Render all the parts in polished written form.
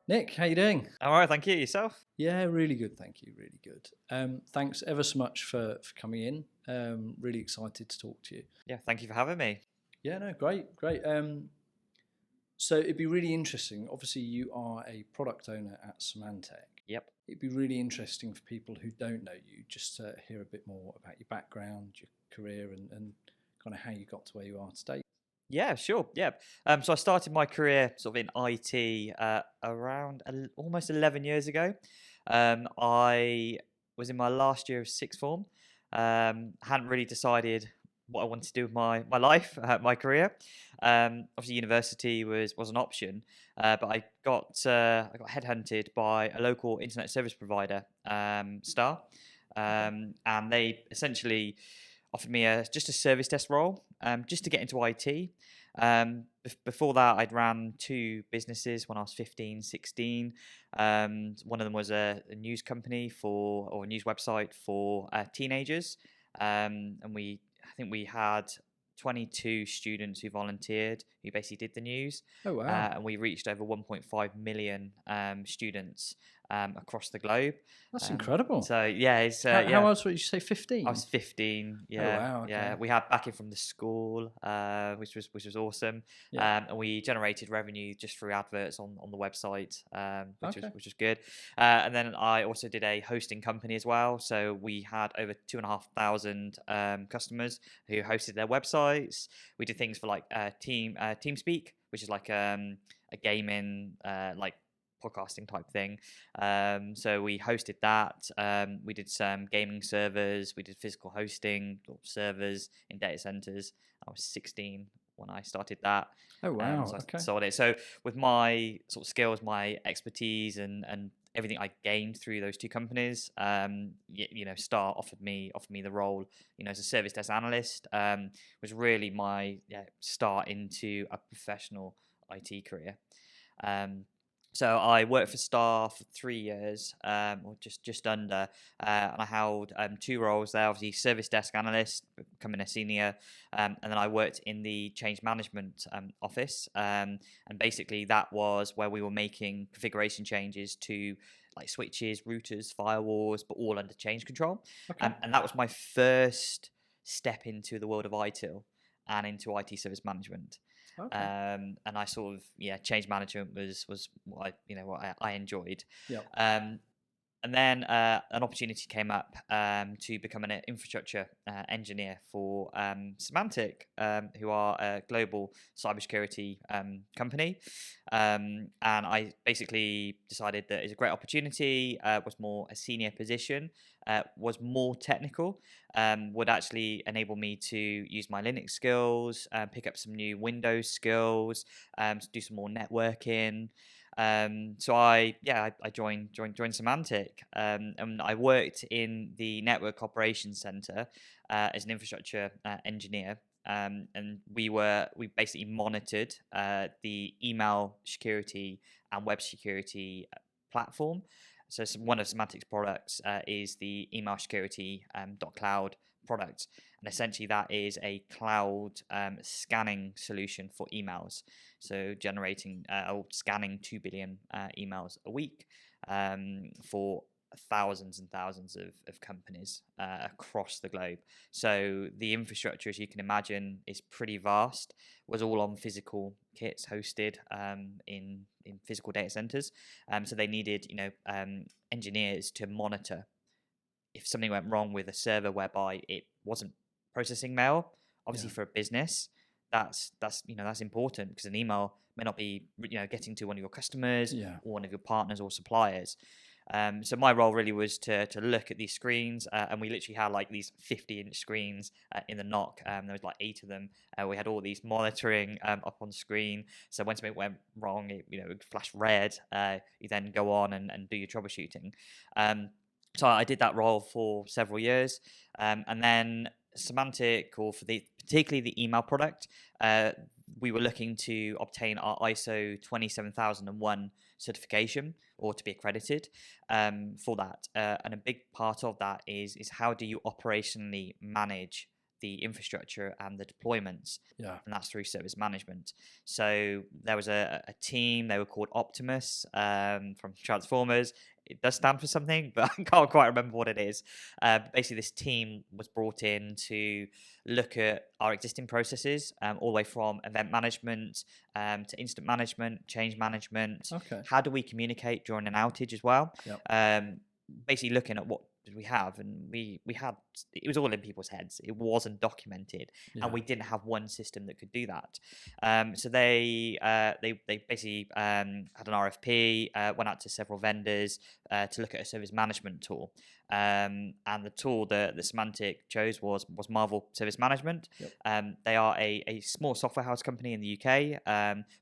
Nick, how you doing? All right, thank you. Yourself? Yeah, really good, thank you, really good. Thanks ever so much for coming in. Really excited to talk to you. Yeah, thank you for having me. Yeah, no, great. So it'd be really interesting. Obviously, you are a product owner at Symantec. Yep. It'd be really interesting for people who don't know you just to hear a bit more about your background, your career, and kind of how you got to where you are today. Yeah, sure. Yeah. So I started my career sort of in IT around almost 11 years ago. I was in my last year of sixth form. Hadn't really decided what I wanted to do with my life, my career. Obviously, university was an option, but I got headhunted by a local internet service provider, Star, and they essentially offered me just a service desk role, just to get into IT. Before that, I'd ran two businesses when I was 15, 16. One of them was a news company or a news website for teenagers. And I think we had 22 students who volunteered, who basically did the news. Oh wow, And we reached over 1.5 million students across the globe. that's incredible. So yeah, it's How yeah. old were you? Say 15. I was 15. Oh Yeah, wow, okay. yeah. We had backing from the school, which was awesome. Yeah. And we generated revenue just through adverts on the website, Okay. which was good. And then I also did a hosting company as well. So we had over 2,500 customers who hosted their websites. We did things for like TeamSpeak, which is like a gaming like podcasting type thing. So we hosted that. We did some gaming servers. We did physical hosting or servers in data centers. I was 16 when I started that. Oh wow, So I okay. sold it. So with my sort of skills, my expertise, and everything I gained through those two companies, Star offered me the role, as a service desk analyst. Was really my start into a professional IT career. So I worked for Star for 3 years, or just under, and I held two roles there. Obviously, service desk analyst, becoming a senior, and then I worked in the change management office. And basically, that was where we were making configuration changes to like switches, routers, firewalls, but all under change control. Okay. And that was my first step into the world of ITIL and into IT service management. Okay. And I sort of change management was what I enjoyed. Yeah. And then an opportunity came up to become an infrastructure engineer for Symantec, who are a global cybersecurity company. And I basically decided that it's a great opportunity, was more a senior position, was more technical, would actually enable me to use my Linux skills, pick up some new Windows skills, do some more networking. So I joined Symantec, and I worked in the network operations center as an infrastructure engineer. And we basically monitored the email security and web security platform. So one of Symantec's products is the email security .cloud product, and essentially that is a cloud scanning solution for emails. So generating or scanning 2 billion emails a week for thousands and thousands of companies across the globe. So the infrastructure, as you can imagine, is pretty vast. Was all on physical kits hosted in physical data centers. So they needed engineers to monitor if something went wrong with a server whereby it wasn't processing mail. Obviously, Yeah. for a business, that's important, because an email may not be getting to one of your customers Yeah. or one of your partners or suppliers. So my role really was to look at these screens, and we literally had like these 50-inch screens in the NOC. There was like 8 of them. We had all these monitoring up on screen. So when something went wrong, it would flash red. You then go on and do your troubleshooting. So I did that role for several years, and then Symantec, or particularly the email product, we were looking to obtain our ISO 27001 certification, or to be accredited for that. And a big part of that is how do you operationally manage the infrastructure and the deployments. Yeah. And that's through service management. So there was a team, they were called Optimus, from Transformers. It does stand for something, but I can't quite remember what it is. Basically, this team was brought in to look at our existing processes, all the way from event management to incident management, change management. Okay. How do we communicate during an outage as well? Yep. Basically looking at what did we have, and we had, it was all in people's heads. It wasn't documented, Yeah. and we didn't have one system that could do that. So they basically had an RFP, went out to several vendors to look at a service management tool. And the tool that Symantec chose was Marvel Service Management. Yep. They are a small software house company in the UK,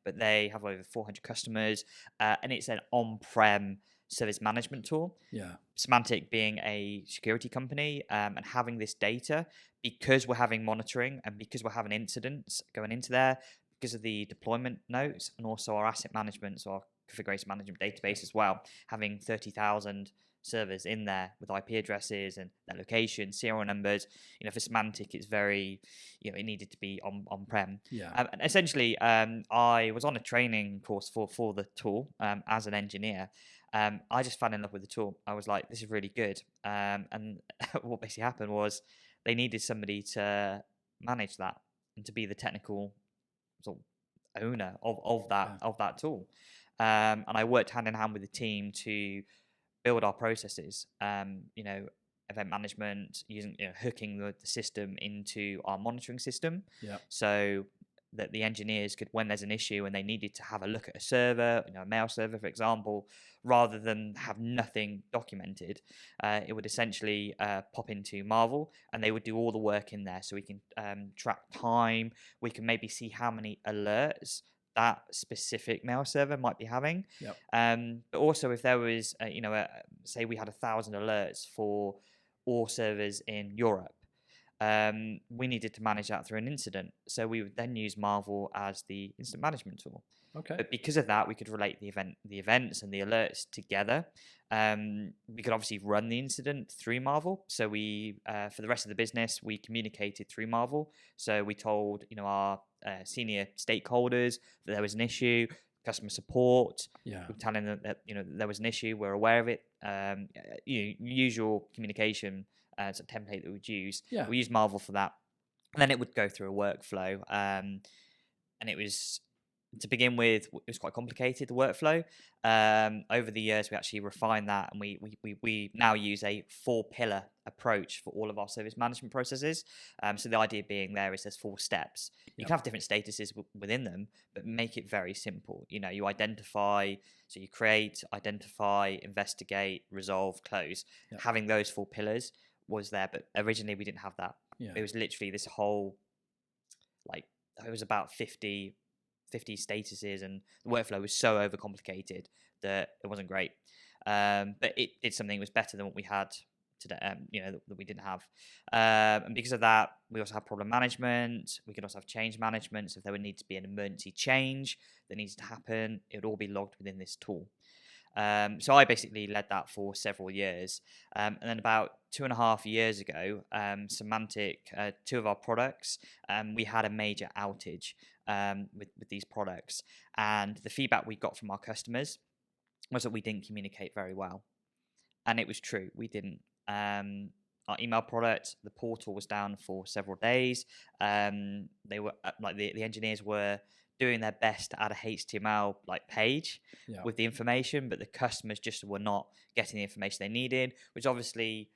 but they have over 400 customers, and it's an on-prem service management tool. Yeah. Symantec being a security company, and having this data, because we're having monitoring and because we're having incidents going into there, because of the deployment notes and also our asset management, so our configuration management database as well, having 30,000 servers in there with IP addresses and their locations, serial numbers. For Symantec, it's very, it needed to be on-prem. Yeah. And essentially, I was on a training course for the tool as an engineer. I just fell in love with the tool. I was like, this is really good. And what basically happened was they needed somebody to manage that and to be the technical sort of owner of that tool. And I worked hand in hand with the team to build our processes, event management, using, hooking the system into our monitoring system. Yeah. So that the engineers could, when there's an issue and they needed to have a look at a server, a mail server, for example, rather than have nothing documented, it would essentially pop into Marvel, and they would do all the work in there. So we can track time. We can maybe see how many alerts that specific mail server might be having. Yep. But also, if there was, say we had 1,000 alerts for all servers in Europe, we needed to manage that through an incident. So we would then use Marvel as the incident management tool. Okay. But because of that, we could relate the events and the alerts together. We could obviously run the incident through Marvel. So we, for the rest of the business, we communicated through Marvel. So we told, our senior stakeholders that there was an issue. Customer support. Yeah. We're telling them that there was an issue. We're aware of it. Usual communication sort of template that we'd use. Yeah. We used Marvel for that, and then it would go through a workflow. And it was, to begin with, it was quite complicated, the workflow. Over the years, we actually refined that, and we now use a 4-pillar approach for all of our service management processes. So the idea being there is there's 4 steps. You can have different statuses within them, but make it very simple. You identify, so you create, identify, investigate, resolve, close. Yep. Having those 4 pillars was there, but originally we didn't have that. Yeah. It was literally this whole, it was about 50 statuses, and the workflow was so overcomplicated that it wasn't great. But it did something that was better than what we had today, that we didn't have. And because of that, we also have problem management. We could also have change management. So if there would need to be an emergency change that needs to happen, it would all be logged within this tool. So I basically led that for several years. And then about 2.5 years ago, Symantec, 2 of our products, we had a major outage with these products. And the feedback we got from our customers was that we didn't communicate very well. And it was true. We didn't. Our email product, the portal was down for several days. They were the engineers were doing their best to add a HTML page with the information, but the customers just were not getting the information they needed, which obviously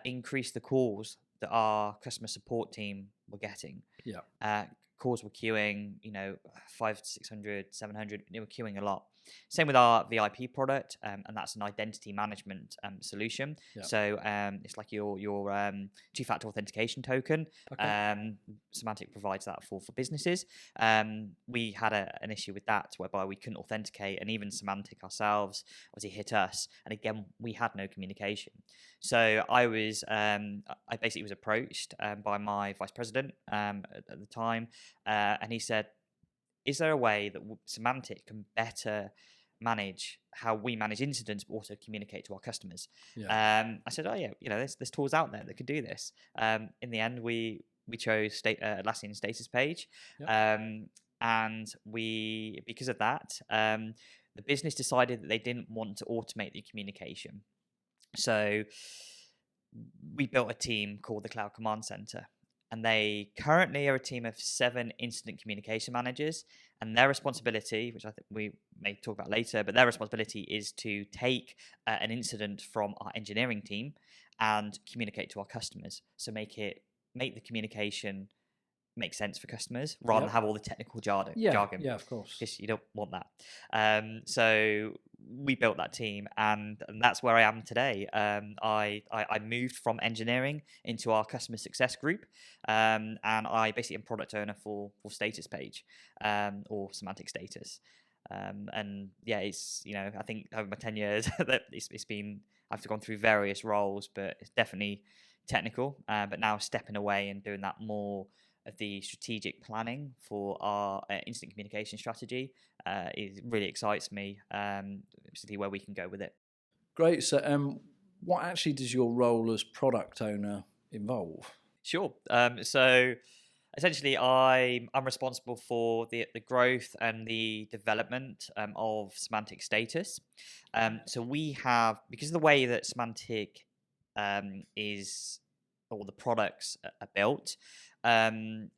increased the calls that our customer support team were getting. Calls were queuing, 500, 600, 700. They were queuing a lot. Same with our VIP product, and that's an identity management solution. So it's like your 2-factor authentication token. Okay. Symantec provides that for businesses. We had an issue with that, whereby we couldn't authenticate, and even Symantec ourselves obviously hit us. And again, we had no communication. So I basically was approached by my vice president at the time, and he said, is there a way that Symantec can better manage how we manage incidents, but also communicate to our customers? I said, oh yeah, there's tools out there that could do this. In the end, we we chose Atlassian status page. Yep. And because of that, the business decided that they didn't want to automate the communication. So we built a team called the Cloud Command Center, and they currently are a team of 7 incident communication managers. And their responsibility, which I think we may talk about later, but their responsibility is to take an incident from our engineering team and communicate to our customers. So make the communication make sense for customers rather than have all the technical jargon. Yeah, of course. Because you don't want that. So we built that team, and that's where I am today. I moved from engineering into our customer success group, and I basically am product owner for Status Page, or Symantec Status. And yeah, it's, I think over my 10 years that it's been, I've gone through various roles, but it's definitely technical. But now stepping away and doing that more of the strategic planning for our instant communication strategy really excites me, particularly where we can go with it. Great. So what actually does your role as product owner involve? Sure. So essentially, I'm responsible for the growth and the development of Symantec Status. So we have, because of the way that Symantec or the products are built, they're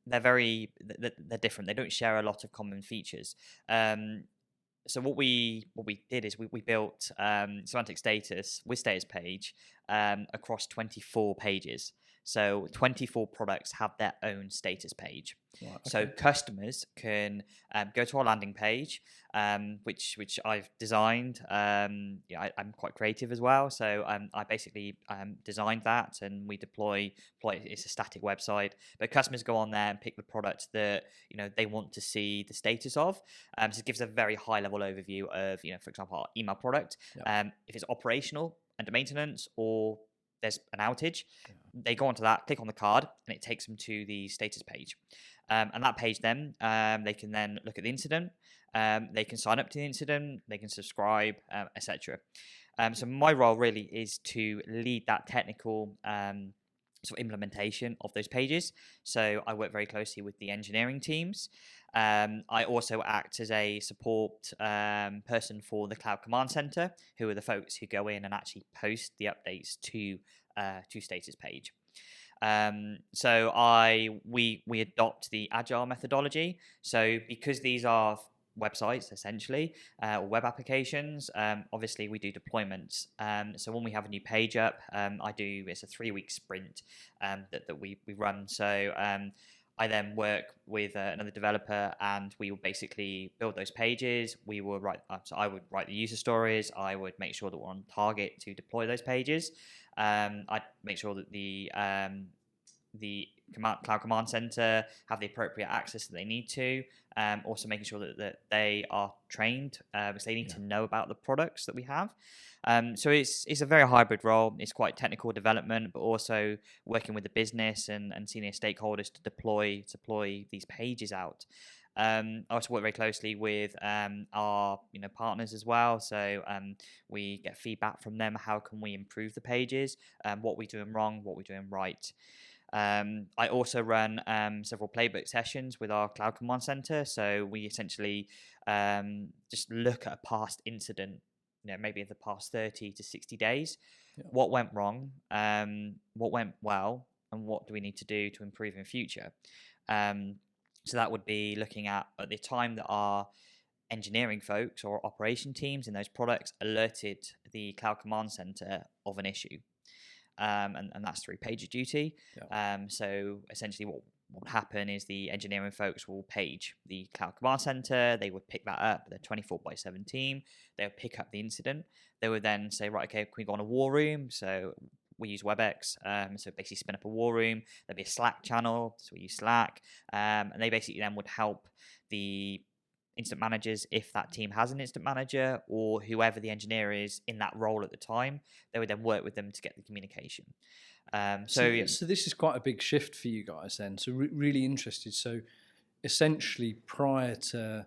different. They don't share a lot of common features. So what we did is we built Symantec Status with Status Page across 24 pages. So 24 products have their own status page. Right, okay. So customers can go to our landing page, which I've designed. I'm quite creative as well. So I basically designed that, and we deploy. It's a static website, but customers go on there and pick the product that they want to see the status of. So it gives a very high level overview of, for example, our email product. Yep. If it's operational, under maintenance, or there's an outage, they go onto that, click on the card, and it takes them to the status page. And that page then, they can then look at the incident, they can sign up to the incident, they can subscribe, etc. So my role really is to lead that technical sort of implementation of those pages. So I work very closely with the engineering teams. I also act as a support person for the Cloud Command Center, who are the folks who go in and actually post the updates to Status Page. So we adopt the agile methodology. So because these are websites essentially, or web applications, obviously we do deployments. So when we have a new page up, it's a 3-week sprint that we run. So I then work with another developer, and we will basically build those pages. We will so I would write the user stories. I would make sure that we're on target to deploy those pages. I'd make sure that the Cloud Command Center have the appropriate access that they need to. Also making sure that they are trained, because they need to know about the products that we have. So it's a very hybrid role. It's quite technical development, but also working with the business and senior stakeholders to deploy these pages out. I also work very closely with our partners as well. So we get feedback from them. How can we improve the pages? What we're doing wrong? What we're doing right? I also run several playbook sessions with our Cloud Command Center. So we essentially just look at a past incident, maybe in the past 30 to 60 days. Yeah. What went wrong? What went well? And what do we need to do to improve in future? So that would be looking at the time that our engineering folks or operation teams in those products alerted the Cloud Command Center of an issue. And that's through PagerDuty. Yeah. So essentially what would happen is the engineering folks will page the Cloud Command Center. They would pick that up, the 24/7 team. They would pick up the incident. They would then say, right, okay, can we go on a war room? So we use WebEx. So basically spin up a war room. There'd be a Slack channel. So we use Slack. And they basically then would help the instant managers, if that team has an instant manager, or whoever the engineer is in that role at the time, they would then work with them to get the communication. So this is quite a big shift for you guys then. So really interested. So essentially prior to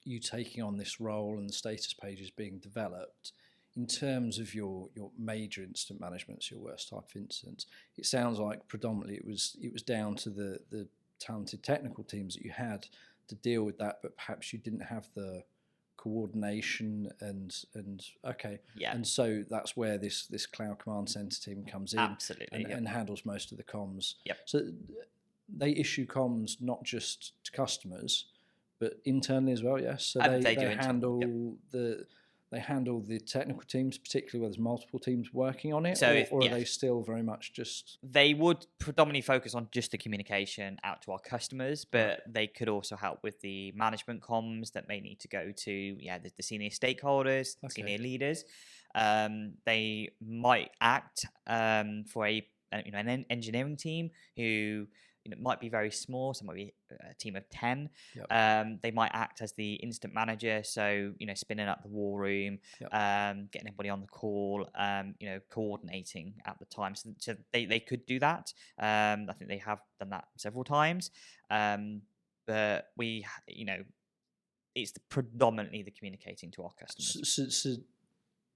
you taking on this role and the status pages being developed, in terms of your major incident management, your worst type of incidents, it sounds like predominantly it was down to the talented technical teams that you had to deal with that, but perhaps you didn't have the coordination and okay, Yeah. and so that's where this cloud command center team comes in. Absolutely. And handles most of the comms. Yep. So they issue comms not just to customers, but internally as well. Yes. So they handle they handle the technical teams, particularly where there's multiple teams working on it, So or are they still very much just... They would predominantly focus on just the communication out to our customers, but they could also help with the management comms that may need to go to the senior stakeholders, senior leaders. They might act for an engineering team who might be very small, so it might be a team of 10. Yep. They might act as the incident manager, so spinning up the war room, Yep. getting everybody on the call, coordinating at the time. So they could do that. I think they have done that several times. But we, it's predominantly the communicating to our customers. So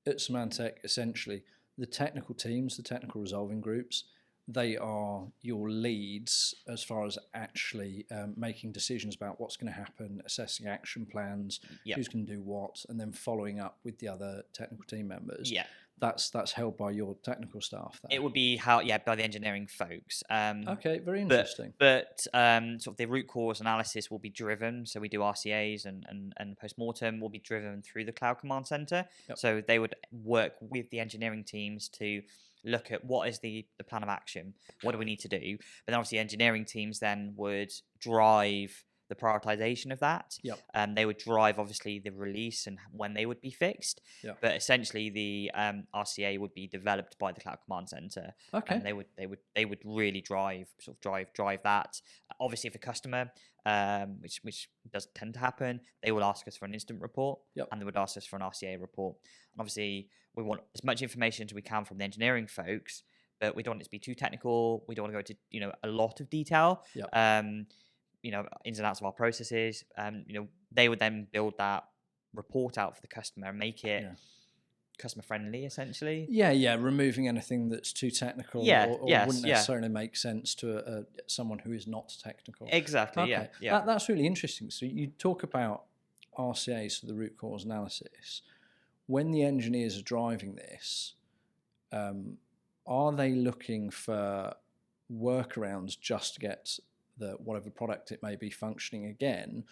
at Symantec, essentially, the technical teams, the technical resolving groups, they are your leads as far as actually making decisions about what's going to happen, assessing action plans, who's going to do what, and then following up with the other technical team members. Yeah. That's held by your technical staff then. It would be by the engineering folks. Okay, very interesting. But sort of the root cause analysis will be driven. So we do RCAs and post-mortem will be driven through the cloud command center. Yep. So they would work with the engineering teams to look at what is the plan of action, what do we need to do. But then obviously engineering teams then would drive the prioritization of that. Yep. They would drive obviously the release and when they would be fixed. Yep. But essentially the RCA would be developed by the cloud command center. Okay. And they would really drive that. Obviously, if a customer, which does tend to happen, they will ask us for an incident report. Yep. And they would ask us for an RCA report. And obviously, we want as much information as we can from the engineering folks, but we don't want it to be too technical. We don't want to go into a lot of detail. Yep. Ins and outs of our processes. They would then build that report out for the customer and make it customer friendly, essentially. Yeah, removing anything that's too technical or wouldn't necessarily make sense to someone who is not technical. Exactly. Okay. Yeah. That's really interesting. So you talk about RCAs for the root cause analysis. When the engineers are driving this, are they looking for workarounds just to get the whatever product it may be functioning again,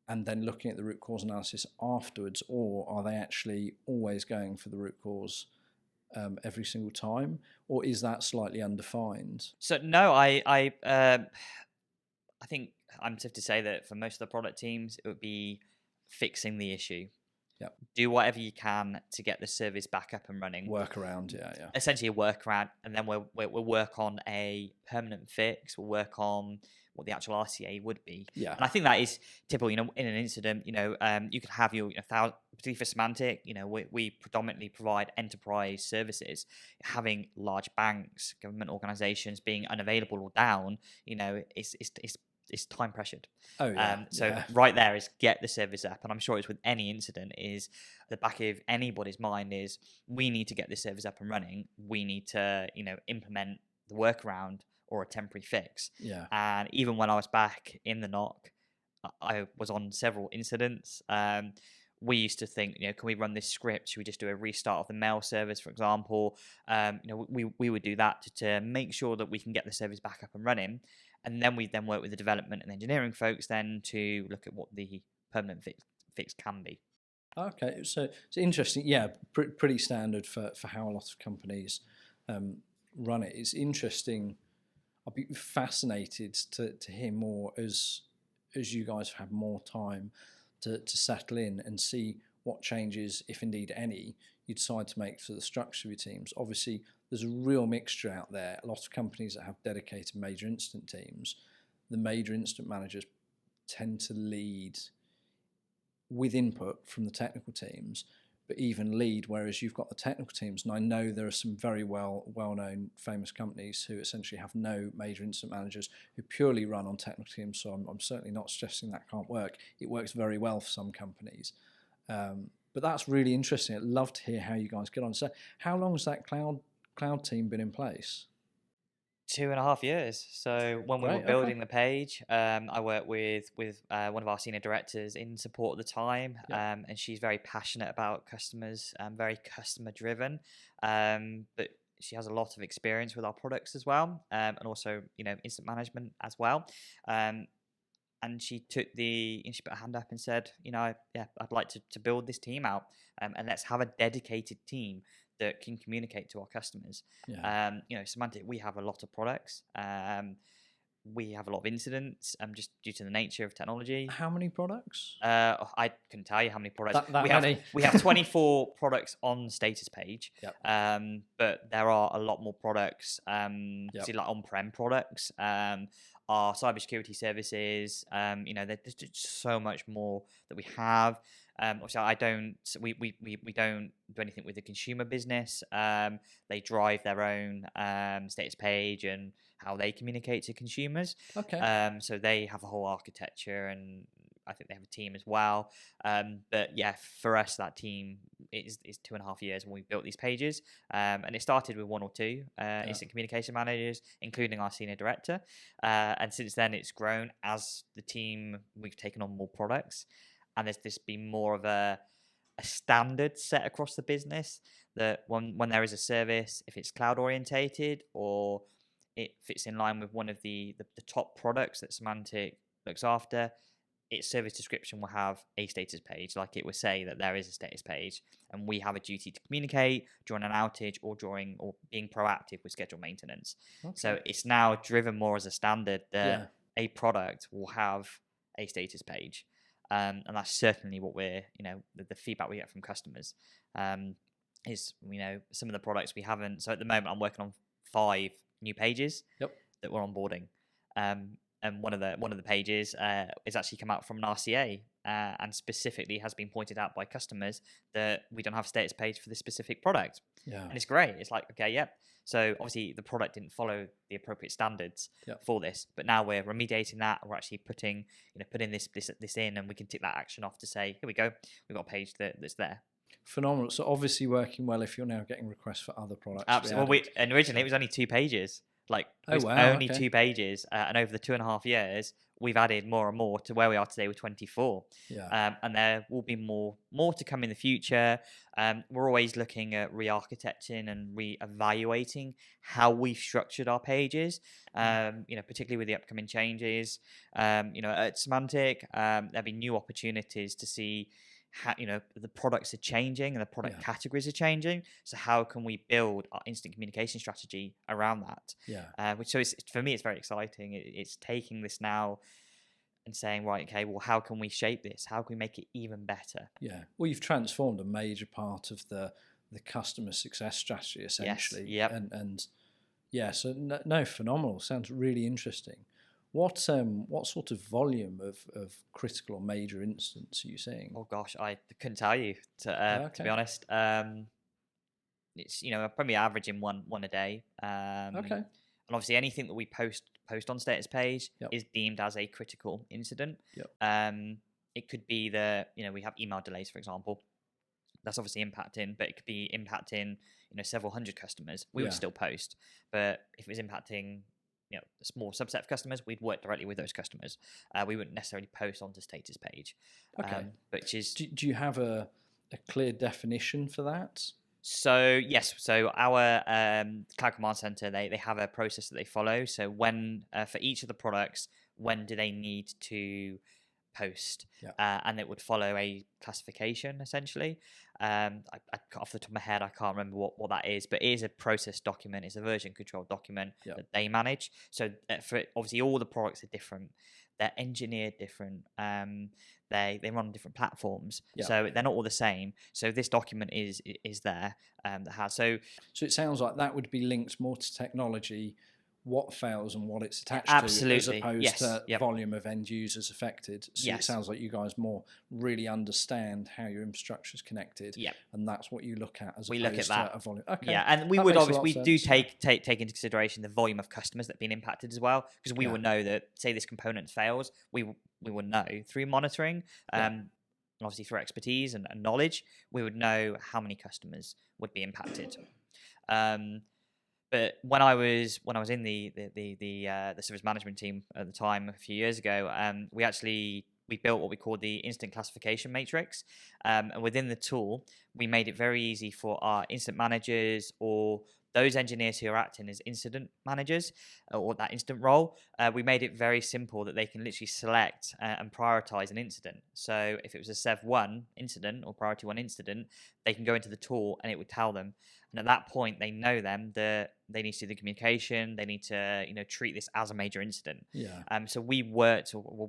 and then looking at the root cause analysis afterwards, or are they actually always going for the root cause every single time, or is that slightly undefined? So no, I think I'm safe to say that for most of the product teams, it would be fixing the issue. Yep. Do whatever you can to get the service back up and running. Workaround, yeah. Essentially a workaround, and then we'll work on a permanent fix. We'll work on what the actual RCA would be. Yeah. And I think that is typical. In an incident, you could have your particularly for Symantec. We predominantly provide enterprise services. Having large banks, government organisations being unavailable or down, it's time pressured. Oh yeah. Right there is get the service up, and I'm sure it's with any incident is the back of anybody's mind is we need to get this service up and running. We need to implement the workaround or a temporary fix. Yeah. And even when I was back in the NOC, I was on several incidents. We used to think, can we run this script? Should we just do a restart of the mail service, for example? We would do that to make sure that we can get the service back up and running. And then we work with the development and engineering folks then to look at what the permanent fix can be. Okay, so it's interesting. Yeah, pretty standard for how a lot of companies run it. It's interesting. I'll be fascinated to hear more as you guys have had more time to settle in and see what changes, if indeed any, you decide to make for the structure of your teams. Obviously, there's a real mixture out there. A lot of companies that have dedicated major incident teams, the major incident managers tend to lead with input from the technical teams, but even lead, whereas you've got the technical teams. And I know there are some very well-known famous companies who essentially have no major incident managers who purely run on technical teams. So I'm certainly not suggesting that can't work. It works very well for some companies. But But that's really interesting. I'd love to hear how you guys get on. So how long has that cloud team been in place? 2.5 years. So when we were Great, building the page, I worked with one of our senior directors in support at the time, Yep. and she's very passionate about customers, very customer driven, but she has a lot of experience with our products as well, and also incident management as well. And she put her hand up and said, I'd like to build this team out, and let's have a dedicated team that can communicate to our customers. Yeah. Symantec, we have a lot of products. We have a lot of incidents, just due to the nature of technology. How many products? I couldn't tell you how many products. That many? We have 24 products on the status page. Yep. But there are a lot more products. Yep. So like on-prem products. Our cybersecurity services. There's just so much more that we have. Obviously, we don't do anything with the consumer business. They drive their own status page and how they communicate to consumers. Okay. So they have a whole architecture, and I think they have a team as well. But yeah, for us, that team is 2.5 years when we built these pages. And it started with 1 or 2 instant communication managers, including our senior director. And since then, it's grown as the team. We've taken on more products. And there's just been more of a standard set across the business that when there is a service, if it's cloud orientated or it fits in line with one of the top products that Symantec looks after, its service description will have a status page. Like it will say that there is a status page, and we have a duty to communicate during an outage or being proactive with scheduled maintenance. Okay. So it's now driven more as a standard that a product will have a status page. And that's certainly what we're, the feedback we get from customers is, some of the products we haven't. So at the moment, I'm working on 5 new pages that we're onboarding. And one of the pages is actually come out from an RCA and specifically has been pointed out by customers that we don't have a status page for this specific product. Yeah. And it's great. It's like, okay, yep. So obviously the product didn't follow the appropriate standards for this, but now we're remediating that. We're actually putting this in, and we can tick that action off to say, here we go, we've got a page that's there. Phenomenal. So obviously working well if you're now getting requests for other products. Absolutely. And originally it was only 2 pages. Only 2 pages, and over the 2.5 years, we've added more and more to where we are today with 24. Yeah. And there will be more to come in the future. We're always looking at re-architecting and re-evaluating how we've structured our pages. Particularly with the upcoming changes. At Symantec, there'll be new opportunities to see how, the products are changing and the product categories are changing. So how can we build our instant communication strategy around that? Yeah. So for me, it's very exciting. It's taking this now and saying, right, okay, well, how can we shape this? How can we make it even better? Yeah. Well, you've transformed a major part of the customer success strategy, essentially. Yes. Yep. And yeah, so no, phenomenal. Sounds really interesting. What sort of volume of critical or major incidents are you seeing? Oh gosh, I couldn't tell you to be honest. It's probably averaging one a day. Okay. And obviously anything that we post on status page is deemed as a critical incident. Yep. It could be that we have email delays, for example. That's obviously impacting, but it could be impacting several hundred customers. We would still post, but if it was impacting a small subset of customers, we'd work directly with those customers. We wouldn't necessarily post onto status page. Okay. Which is do you have a clear definition for that? So yes, so our Cloud Command Center, they have a process that they follow. So when for each of the products, when do they need to post? And it would follow a classification essentially. Off the top of my head, I can't remember what that is, but it is a process document. It's a version control document that they manage. So for obviously all the products are different. They're engineered different. They run on different platforms, so they're not all the same. So this document is there that has so it sounds like that would be linked more to technology, what fails and what it's attached to, as opposed to volume of end users affected. So it sounds like you guys more really understand how your infrastructure is connected, and that's what you look at as opposed to a volume. Okay. Yeah, and we would obviously do take into consideration the volume of customers that have been impacted as well, because we would know that say this component fails, we would know through monitoring. obviously through expertise and knowledge, we would know how many customers would be impacted. But when I was in the service management team at the time a few years ago, we built what we called the incident classification matrix, and within the tool, we made it very easy for our incident managers or those engineers who are acting as incident managers or that incident role. We made it very simple that they can literally select and prioritize an incident. So if it was a Sev 1 incident or priority 1 incident, they can go into the tool and it would tell them. And at that point, they know that they need to do the communication. They need to, treat this as a major incident. Yeah. So we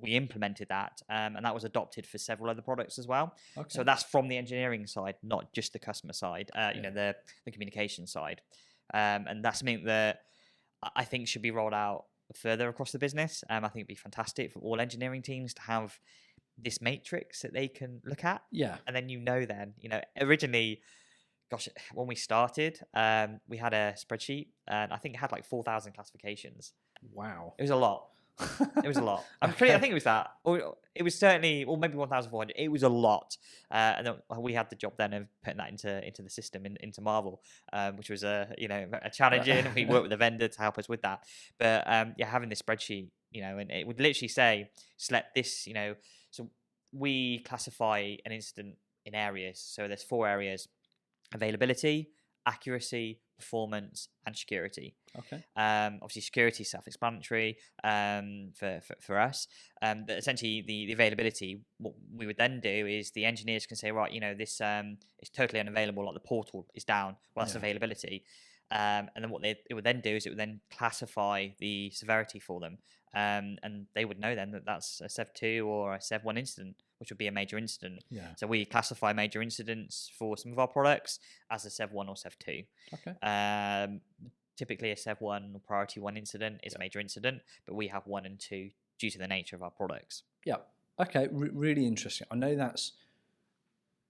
implemented that, and that was adopted for several other products as well. Okay. So that's from the engineering side, not just the customer side. The communication side, and that's something that I think should be rolled out further across the business. I think it'd be fantastic for all engineering teams to have this matrix that they can look at. Yeah. And then originally. Gosh, when we started, we had a spreadsheet, and I think it had like 4,000 classifications. Wow, it was a lot. It was a lot. I think it was that, or it was certainly, or maybe 1,400. It was a lot, and then we had the job then of putting that into the system into Marvel, which was a challenging. And we worked with a vendor to help us with that. But having this spreadsheet, and it would literally say select this. So we classify an incident in areas. So there's 4 areas. Availability, accuracy, performance, and security. Okay. Obviously, security is self-explanatory for us. But essentially, the availability, what we would then do is the engineers can say, right, this is totally unavailable, like the portal is down. Well, that's availability. And then what it would then do is it would then classify the severity for them. And they would know then that that's a Sev 2 or a Sev 1 incident, which would be a major incident. Yeah. So we classify major incidents for some of our products as a Sev 1 or Sev 2. Okay. Typically a Sev 1 or priority 1 incident is a major incident, but we have 1 and 2 due to the nature of our products. Yeah. Okay. Really interesting. I know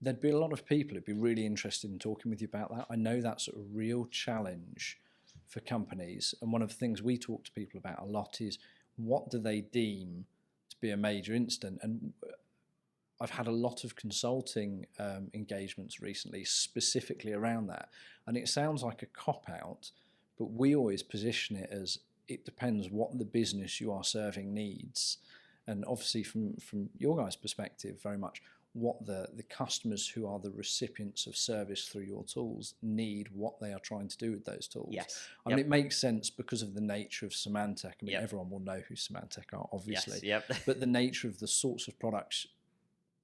there'd be a lot of people who'd be really interested in talking with you about that. I know that's a real challenge for companies. And one of the things we talk to people about a lot is what do they deem to be a major incident? And I've had a lot of consulting engagements recently specifically around that. And it sounds like a cop-out, but we always position it as it depends what the business you are serving needs. And obviously from your guys' perspective, very much what the customers who are the recipients of service through your tools need, what they are trying to do with those tools. Yes. I mean, it makes sense because of the nature of Symantec. I mean, everyone will know who Symantec are, obviously. Yes. Yep. But the nature of the sorts of products,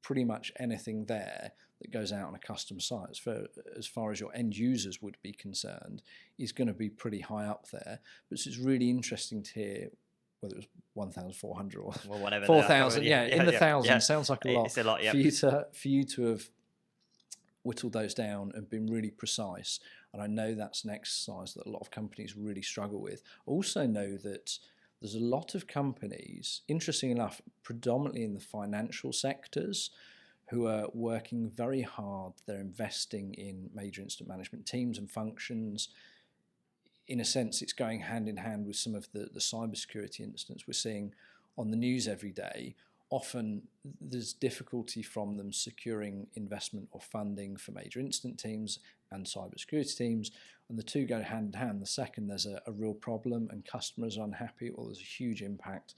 pretty much anything there that goes out on a custom site, as far as your end users would be concerned, is going to be pretty high up there. But it's really interesting to hear whether it was 1,400 or whatever 4,000. In the thousands. Yeah. Sounds like a lot. It's a lot. Yeah. For you to have whittled those down and been really precise. And I know that's an exercise that a lot of companies really struggle with. Also know that there's a lot of companies, interesting enough, predominantly in the financial sectors, who are working very hard. They're investing in major incident management teams and functions. In a sense, it's going hand in hand with some of the cybersecurity incidents we're seeing on the news every day. Often there's difficulty from them securing investment or funding for major incident teams and cybersecurity teams, and the two go hand in hand. The second, there's a real problem and customers are unhappy, or there's a huge impact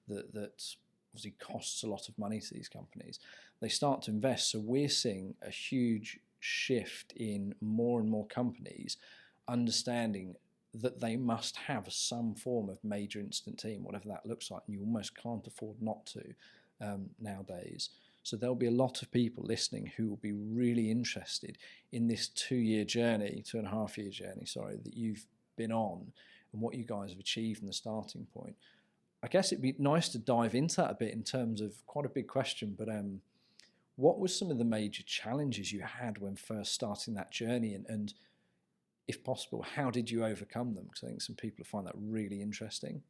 that obviously costs a lot of money to these companies. They start to invest. So we're seeing a huge shift in more and more companies understanding that they must have some form of major incident team, whatever that looks like, and you almost can't afford not to nowadays. So there'll be a lot of people listening who will be really interested in this 2.5 year journey, that you've been on and what you guys have achieved in the starting point. I guess it'd be nice to dive into that a bit in terms of quite a big question, but what were some of the major challenges you had when first starting that journey, and if possible, how did you overcome them? Because I think some people find that really interesting.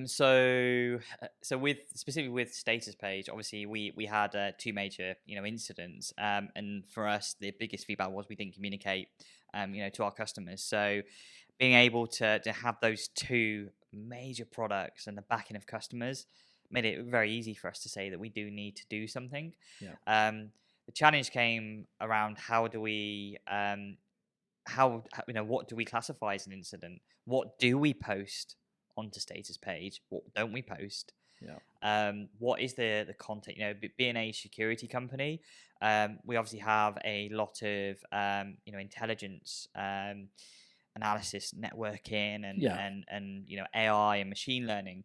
So specifically with Status Page, obviously we had 2 major incidents, and for us the biggest feedback was we didn't communicate to our customers. So being able to have those 2 major products and the backing of customers made it very easy for us to say that we do need to do something. Yeah. The challenge came around how do we what do we classify as an incident? What do we post onto status page? What don't we post? Yeah. What is the content? Being a security company, we obviously have a lot of intelligence analysis, networking, and AI and machine learning.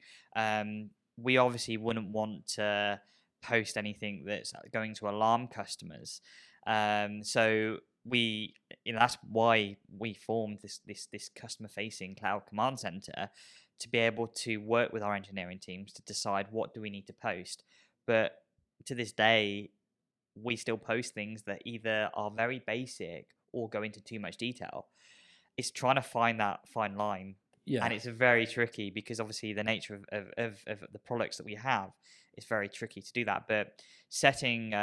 We obviously wouldn't want to post anything that's going to alarm customers. So that's why we formed this customer facing cloud command center, to be able to work with our engineering teams to decide what do we need to post. But to this day, we still post things that either are very basic or go into too much detail. It's trying to find that fine line. Yeah. And it's very tricky, because obviously the nature of the products that we have is very tricky to do that. But starting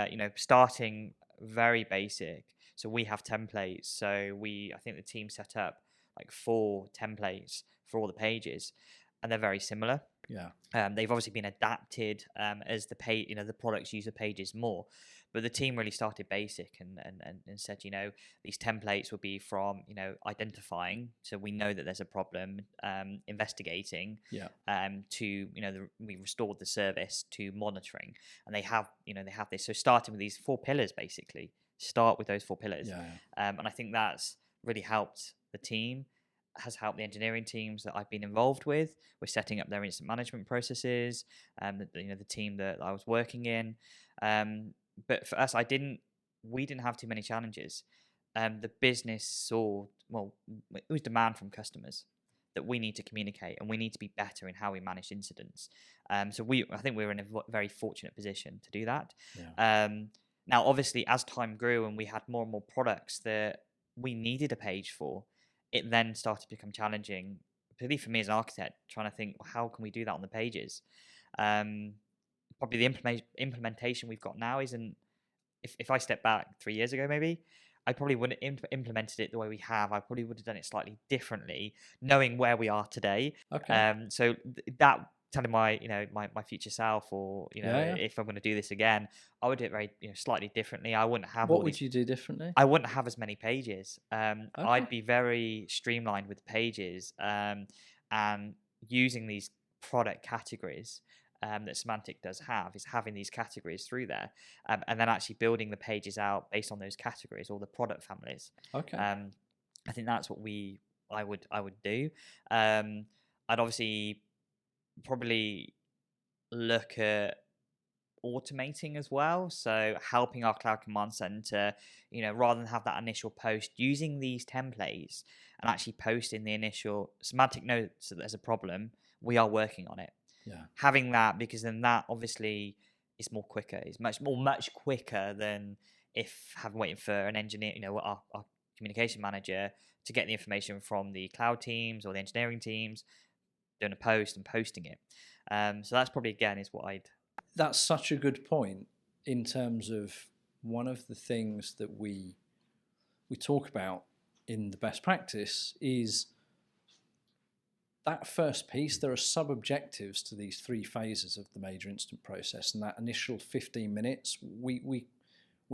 very basic. So we have templates. So I think the team set up like 4 templates for all the pages, and they're very similar. Yeah. They've obviously been adapted as the products use the pages more. But the team really started basic and said, these templates will be from, identifying, so we know that there's a problem, investigating, Yeah. to, we restored the service, to monitoring. And they have this. So starting with these 4 pillars, basically. Start with those 4 pillars. Yeah. And I think that's really helped the team, has helped the engineering teams that I've been involved with. We're setting up their incident management processes, the team that I was working in. But for us, we didn't have too many challenges. The business saw, it was demand from customers that we need to communicate, and we need to be better in how we manage incidents. So I think we were in a very fortunate position to do that. Yeah. Now, obviously, as time grew and we had more and more products that we needed a page for, it then started to become challenging, particularly for me as an architect, trying to think, how can we do that on the pages? Probably the implementation we've got now isn't, if I step back 3 years ago, maybe, I probably wouldn't have implemented it the way we have. I probably would have done it slightly differently, knowing where we are today. Okay. So that, telling my future self, or Yeah. if I'm going to do this again, I would do it very slightly differently. I wouldn't have What would you do differently? I wouldn't have as many pages. Okay. I'd be very streamlined with the pages, and using these product categories that Symantec does have, is having these categories through there, and then actually building the pages out based on those categories or the product families. Okay. I think that's what I would do. I'd obviously probably look at automating as well, so helping our cloud command center, rather than have that initial post, using these templates and actually posting the initial Symantec notes that there's a problem, we are working on it. Yeah. Having that, because then that obviously is much quicker than if waiting for an engineer, our communication manager, to get the information from the cloud teams or the engineering teams, doing a post and posting it. So that's probably, again, is what I'd. That's such a good point, in terms of one of the things that we talk about in the best practice is that first piece. There are sub-objectives to these 3 phases of the major incident process, and that initial 15 minutes, we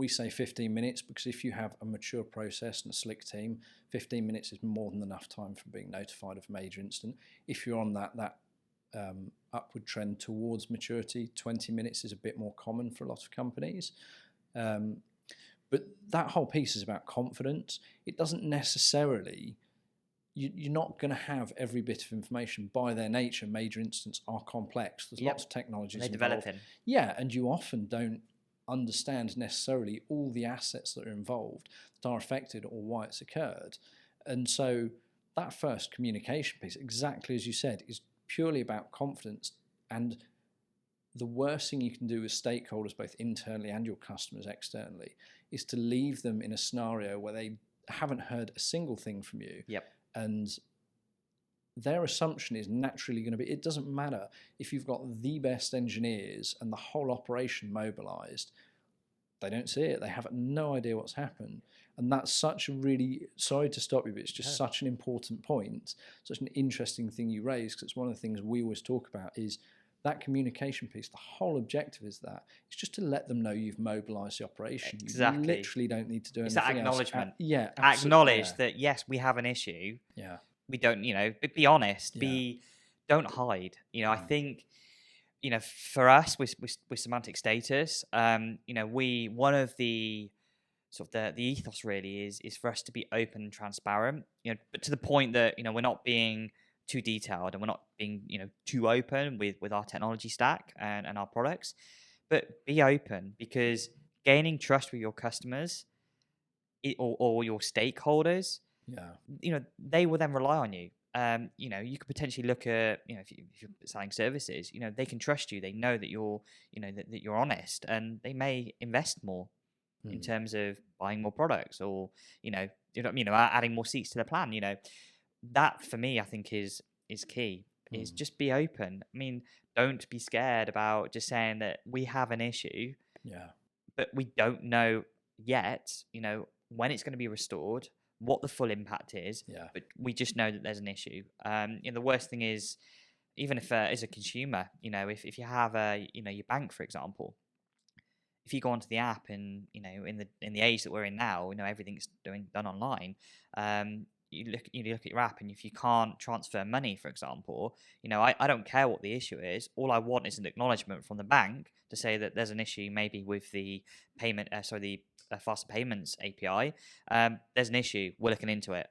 say 15 minutes because if you have a mature process and a slick team, 15 minutes is more than enough time for being notified of a major incident. If you're on that upward trend towards maturity, 20 minutes is a bit more common for a lot of companies. But that whole piece is about confidence. It doesn't necessarily, you're not going to have every bit of information. By their nature, major incidents are complex. There's lots of technologies involved. Developing. Yeah, and you often don't understand necessarily all the assets that are involved, that are affected, or why it's occurred. And so that first communication piece, exactly as you said, is purely about confidence. And the worst thing you can do with stakeholders, both internally and your customers externally, is to leave them in a scenario where they haven't heard a single thing from you. Yep. And their assumption is naturally going to be, it doesn't matter if you've got the best engineers and the whole operation mobilized, they don't see it. They have no idea what's happened. And that's such a really, sorry to stop you, but it's just such an important point, such an interesting thing you raised, because it's one of the things we always talk about is that communication piece, the whole objective is that it's just to let them know you've mobilized the operation. Exactly. You literally don't need to do It's anything that acknowledgement. else. Yeah, Acknowledge that, yes, we have an issue. Yeah. We don't, be honest. Yeah. Don't hide. I think, for us with semantic status, one of the sort of the ethos really is for us to be open and transparent, but to the point that, we're not being too detailed and we're not being, too open with our technology stack and our products, but be open, because gaining trust with your customers or your stakeholders, they will then rely on you. You could potentially look at, if you're selling services, they can trust you. They know that you're, that you're honest, and they may invest more in terms of buying more products, or adding more seats to the plan. That for me, I think is key. Is just be open. I mean, don't be scared about just saying that we have an issue. Yeah. But we don't know yet, when it's going to be restored, what the full impact is. Yeah. But we just know that there's an issue. The worst thing is, even if as a consumer, if you have your bank, for example, if you go onto the app and in the age that we're in now, everything's done online. You look at your app, and if you can't transfer money, for example, I don't care what the issue is. All I want is an acknowledgement from the bank to say that there's an issue, maybe with the payment, the faster payments API. There's an issue. We're looking into it.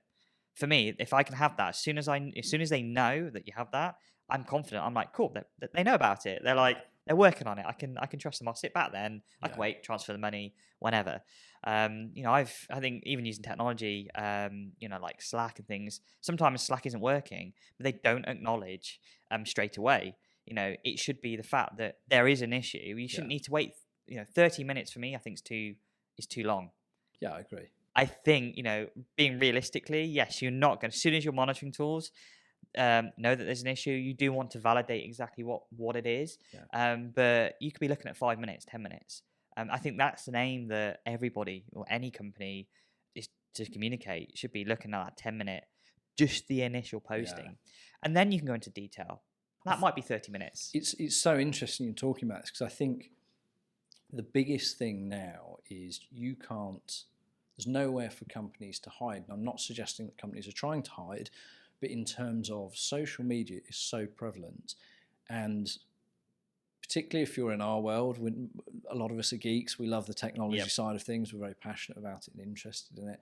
For me, if I can have that, as soon as they know that you have that, I'm confident. I'm like, cool. They know about it. They're working on it. I can trust them. I'll sit back then. I can wait, transfer the money whenever. I think even using technology, like Slack and things, sometimes Slack isn't working, but they don't acknowledge straight away. It should be the fact that there is an issue. You shouldn't need to wait. 30 minutes for me, I think is too long. Yeah, I agree. I think, being realistically, yes, you're not going to, as soon as your monitoring tools know that there's an issue, you do want to validate exactly what it is. But you could be looking at 5 minutes, 10 minutes. I think that's an aim that everybody or any company is to communicate, should be looking at that 10-minute, just the initial posting. And then you can go into detail. That might be 30 minutes. It's so interesting you're talking about this, because I think the biggest thing now is there's nowhere for companies to hide. And I'm not suggesting that companies are trying to hide, but in terms of social media is so prevalent, and particularly if you're in our world, when a lot of us are geeks, we love the technology side of things, we're very passionate about it and interested in it.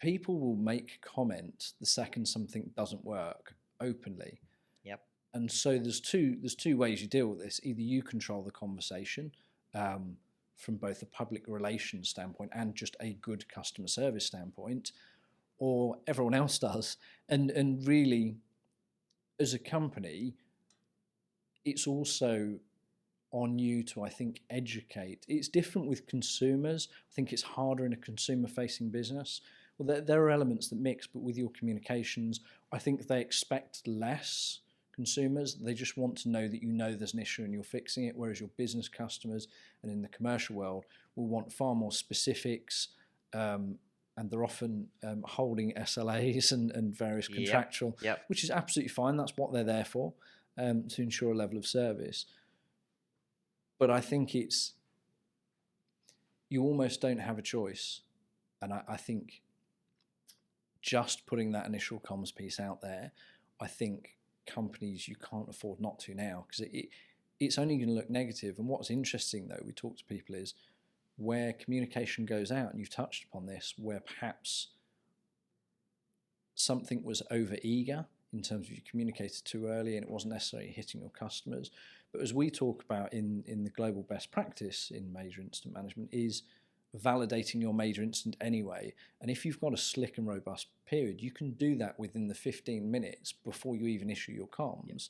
People will make comment the second something doesn't work openly. And so there's two ways you deal with this. Either you control the conversation from both a public relations standpoint and just a good customer service standpoint, or everyone else does. And really, as a company, it's also on you to, I think, educate. It's different with consumers. I think it's harder in a consumer-facing business. Well, there are elements that mix, but with your communications, I think they expect less. Consumers, they just want to know that there's an issue and you're fixing it, whereas your business customers and in the commercial world will want far more specifics, and they're often holding SLAs and various contractual, which is absolutely fine. That's what they're there for, to ensure a level of service. But I think you almost don't have a choice. And I think just putting that initial comms piece out there, I think companies, you can't afford not to now, because it's only going to look negative. And what's interesting, though, we talk to people, is where communication goes out, and you've touched upon this, where perhaps something was over eager in terms of you communicated too early and it wasn't necessarily hitting your customers. But as we talk about in the global best practice in major incident management, is validating your major incident anyway. And if you've got a slick and robust period, you can do that within the 15 minutes before you even issue your comms.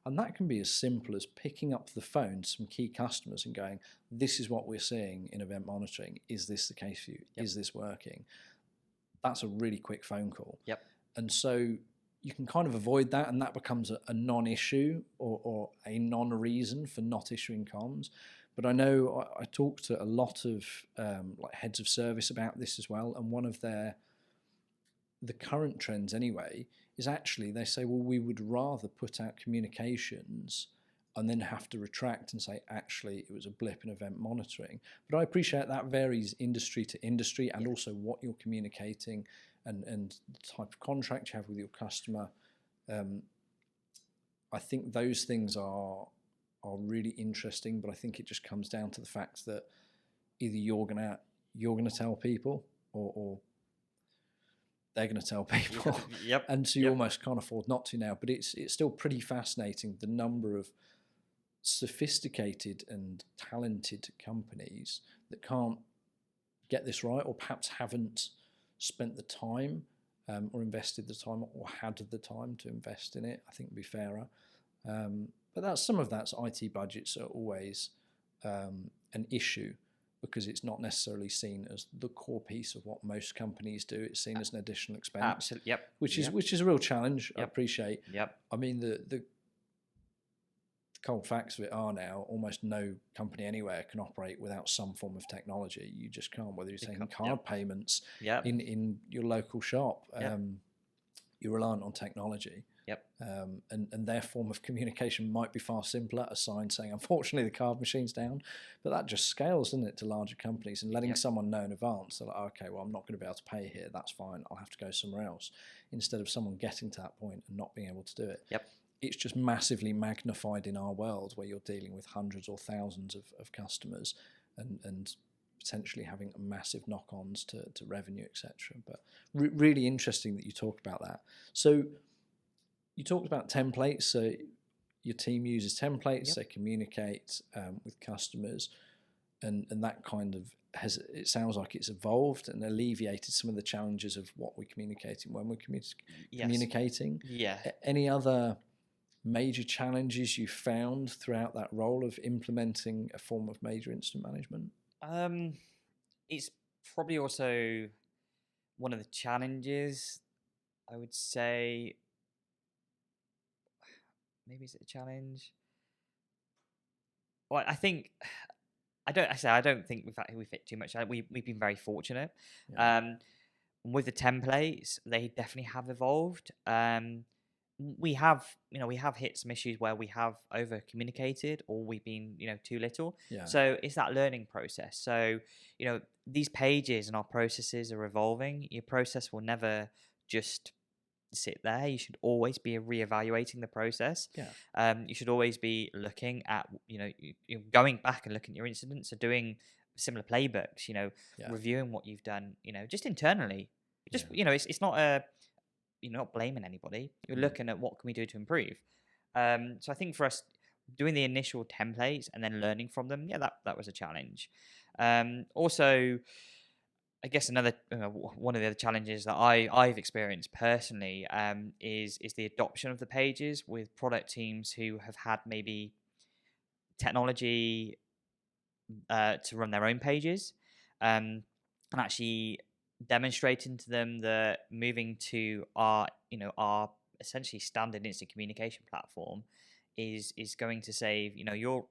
And that can be as simple as picking up the phone to some key customers and going, this is what we're seeing in event monitoring. Is this the case for you? Is this working? That's a really quick phone call. And so you can kind of avoid that, and that becomes a non-issue or a non-reason for not issuing comms. But I know I talk to a lot of like heads of service about this as well, and one of the current trends anyway is actually they say, well, we would rather put out communications and then have to retract and say, actually, it was a blip in event monitoring. But I appreciate that varies industry to industry, and also what you're communicating and the type of contract you have with your customer. I think those things are really interesting, but I think it just comes down to the fact that either you're gonna tell people, or they're going to tell people. Yep. And so you almost can't afford not to now. But it's still pretty fascinating, the number of sophisticated and talented companies that can't get this right, or perhaps haven't spent the time or invested the time, or had the time to invest in it, I think would be fairer. But some of that's IT budgets are always an issue, because it's not necessarily seen as the core piece of what most companies do. It's seen as an additional expense. Absolutely. Yep. Which is a real challenge. Yep. I appreciate. Yep. I mean, the cold facts of it are now almost no company anywhere can operate without some form of technology. You just can't, whether you're taking card payments in your local shop. You're reliant on technology. Yep. And their form of communication might be far simpler, a sign saying, unfortunately, the card machine's down. But that just scales, doesn't it, to larger companies, and letting someone know in advance, they're like, okay, well, I'm not going to be able to pay here. That's fine. I'll have to go somewhere else. Instead of someone getting to that point and not being able to do it. Yep. It's just massively magnified in our world, where you're dealing with hundreds or thousands of customers and potentially having massive knock-ons to revenue, etc. But really interesting that you talk about that. So you talked about templates. So your team uses templates. They communicate with customers, and that kind of it sounds like it's evolved and alleviated some of the challenges of what we're communicating when we're communicating. Yeah. Any other major challenges you found throughout that role of implementing a form of major incident management? It's probably also one of the challenges, I would say. Maybe it's a challenge. Well, I think I don't think we've hit too much. We've been very fortunate. With the templates, they definitely have evolved. We have hit some issues where we have over communicated, or we've been too little. So it's that learning process. So these pages and our processes are evolving. Your process will never just sit there. You should always be reevaluating the process. You should always be looking at you're going back and looking at your incidents, or doing similar playbooks, reviewing what you've done, just internally. Just it's not you're not blaming anybody. You're looking at what can we do to improve. So I think for us, doing the initial templates and then learning from them, that was a challenge. Also, I guess another one of the other challenges that I've experienced personally is the adoption of the pages with product teams who have had maybe technology to run their own pages, and actually demonstrating to them that moving to our essentially standard instant communication platform is going to save your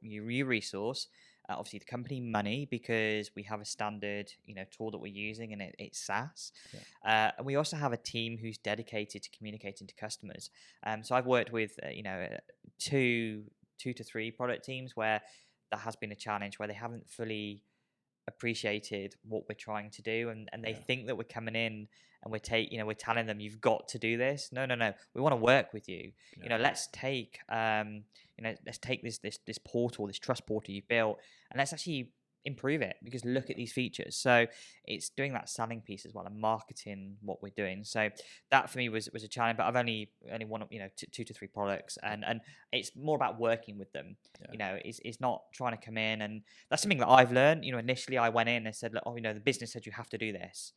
resource, obviously the company money, because we have a standard tool that we're using, and it's SaaS. And we also have a team who's dedicated to communicating to customers. So I've worked with 2 to 3 product teams where that has been a challenge, where they haven't fully appreciated what we're trying to do, and they think that we're coming in and we're telling them, you've got to do this. No, we want to work with you. Let's take let's take this portal, this trust portal you've built, and let's actually improve it, because look at these features. So it's doing that selling piece as well, and marketing what we're doing. So that for me was a challenge, but I've only one 2 to 3 products, and it's more about working with them. It's not trying to come in, and that's something that I've learned. Initially I went in and said, the business said you have to do this,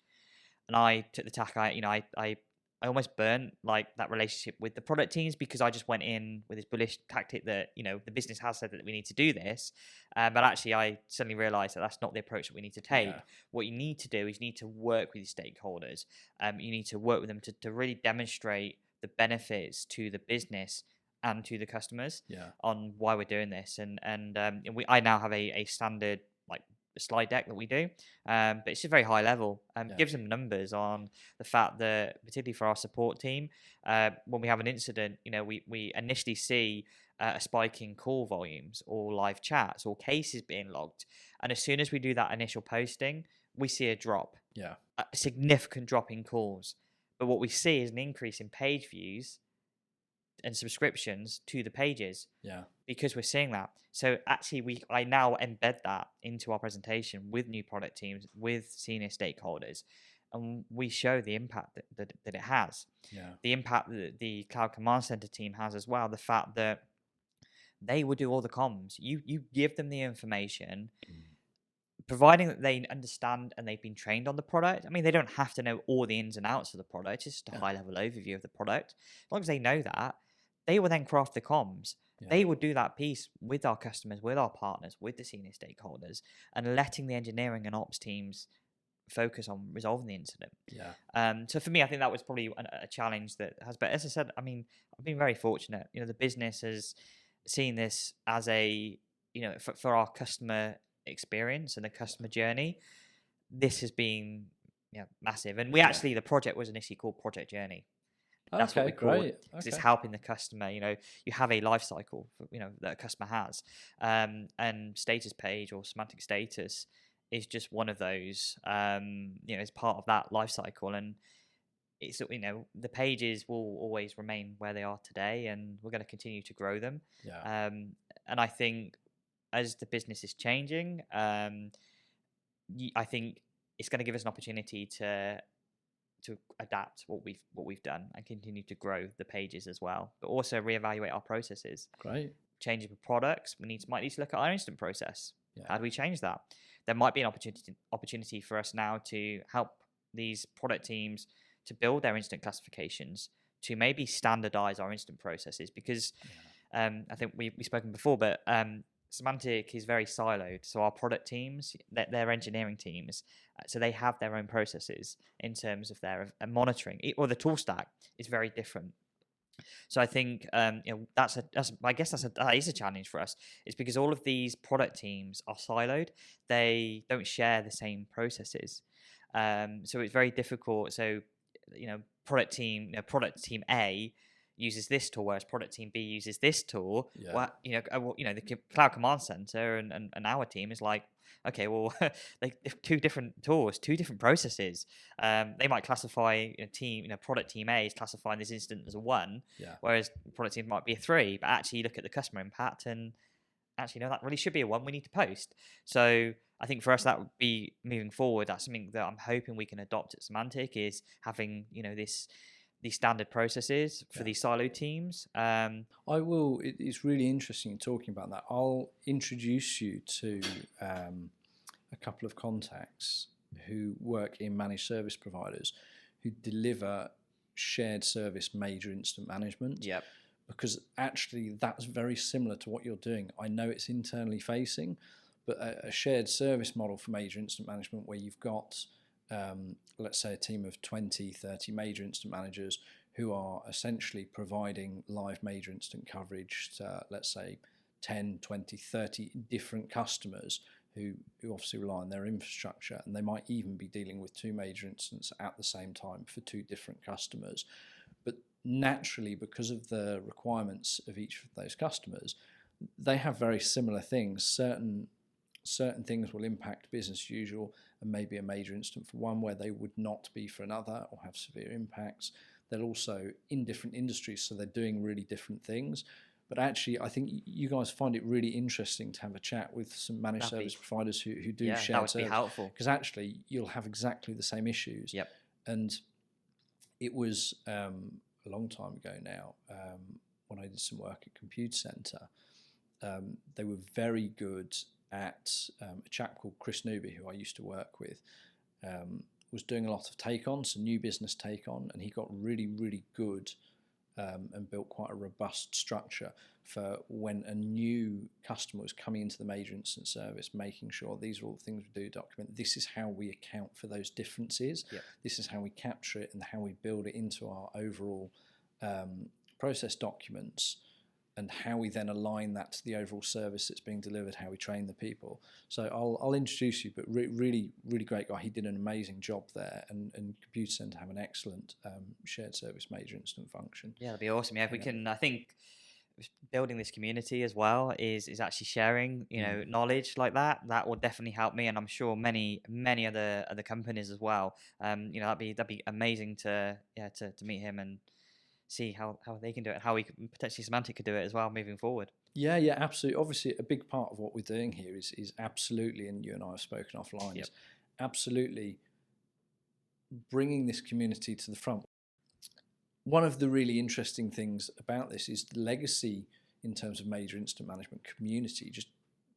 and I took the tack. I almost burnt that relationship with the product teams, because I just went in with this bullish tactic that the business has said that we need to do this, but actually I suddenly realized that that's not the approach that we need to take. What you need to do is you need to work with your stakeholders. You need to work with them to really demonstrate the benefits to the business and to the customers on why we're doing this. And I now have a standard slide deck that we do, but it's just very high level. Yeah. Gives them numbers on the fact that, particularly for our support team, when we have an incident, we initially see a spike in call volumes or live chats or cases being logged, and as soon as we do that initial posting, we see a drop, Yeah. a significant drop in calls. But what we see is an increase in page views and subscriptions to the pages. Yeah. Because we're seeing that. So actually, I now embed that into our presentation with new product teams, with senior stakeholders, and we show the impact that it has. Yeah. The impact that the Cloud Command Center team has as well. The fact that they will do all the comms. You give them the information, providing that they understand and they've been trained on the product. I mean, they don't have to know all the ins and outs of the product. It's just a high-level overview of the product. As long as they know that, they will then craft the comms. Yeah. They will do that piece with our customers, with our partners, with the senior stakeholders, and letting the engineering and ops teams focus on resolving the incident. Yeah. So for me, I think that was probably a challenge that has. But as I said, I mean, I've been very fortunate. The business has seen this as a, for our customer experience and the customer journey. This has been massive. And we actually, the project was initially called Project Journey. That's what we call it, because it's helping the customer. You have a life cycle, that a customer has, and status page or semantic status is just one of those. As part of that life cycle, and it's the pages will always remain where they are today, and we're going to continue to grow them. Yeah. And I think as the business is changing, I think it's going to give us an opportunity to adapt what we've done and continue to grow the pages as well, but also reevaluate our processes. Great. Changing the products, might need to look at our incident process. Yeah. How do we change that? There might be an opportunity for us now to help these product teams to build their incident classifications, to maybe standardize our incident processes, because I think we've spoken before, but Symantec is very siloed. So our product teams, their engineering teams, so they have their own processes in terms of their monitoring, or the tool stack is very different. So I think that is a challenge for us. It's because all of these product teams are siloed. They don't share the same processes. So it's very difficult. So product team A uses this tool, whereas product team B uses this tool. Yeah. Well, the Cloud Command Center and our team is like, okay, well, they have two different tools, two different processes. They might classify product team A is classifying this incident as a 1, whereas product team might be a 3. But actually, you look at the customer impact, and actually, no, that really should be a 1. We need to post. So I think for us, that would be moving forward. That's something that I'm hoping we can adopt at Symantec, is having these standard processes for these silo teams. I will. It's really interesting talking about that. I'll introduce you to a couple of contacts who work in managed service providers who deliver shared service major incident management. Yep. Because actually that's very similar to what you're doing. I know it's internally facing, but a shared service model for major incident management where you've got let's say a team of 20, 30 major incident managers who are essentially providing live major incident coverage to, let's say, 10, 20, 30 different customers who obviously rely on their infrastructure, and they might even be dealing with 2 major incidents at the same time for 2 different customers. But naturally, because of the requirements of each of those customers, they have very similar things. Certain things will impact business as usual and maybe a major incident for one where they would not be for another or have severe impacts. They're also in different industries, so they're doing really different things. But actually, I think you guys find it really interesting to have a chat with some managed service providers who do shared service. That would be helpful. Because actually, you'll have exactly the same issues. Yep. And it was a long time ago now when I did some work at Compute Center. They were very good at a chap called Chris Newby, who I used to work with, was doing a lot of take-on, so new business take-on, and he got really, really good and built quite a robust structure for when a new customer was coming into the major incident service, making sure these are all the things we do, document. This is how we account for those differences. Yep. This is how we capture it and how we build it into our overall process documents. and how we then align that to the overall service that's being delivered, how we train the people. So I'll introduce you, but really, really great guy. He did an amazing job there, and Computer Centre have an excellent shared service major incident function. Yeah, that'd be awesome. Yeah, if we can, I think building this community as well is actually sharing, knowledge like that. That will definitely help me, and I'm sure many other companies as well. That'd be amazing to meet him and see how they can do it, how we could, potentially Symantec could do it as well moving forward. Yeah, absolutely. Obviously, a big part of what we're doing here is absolutely, and you and I have spoken offline, is absolutely bringing this community to the front. One of the really interesting things about this is the legacy in terms of major incident management community just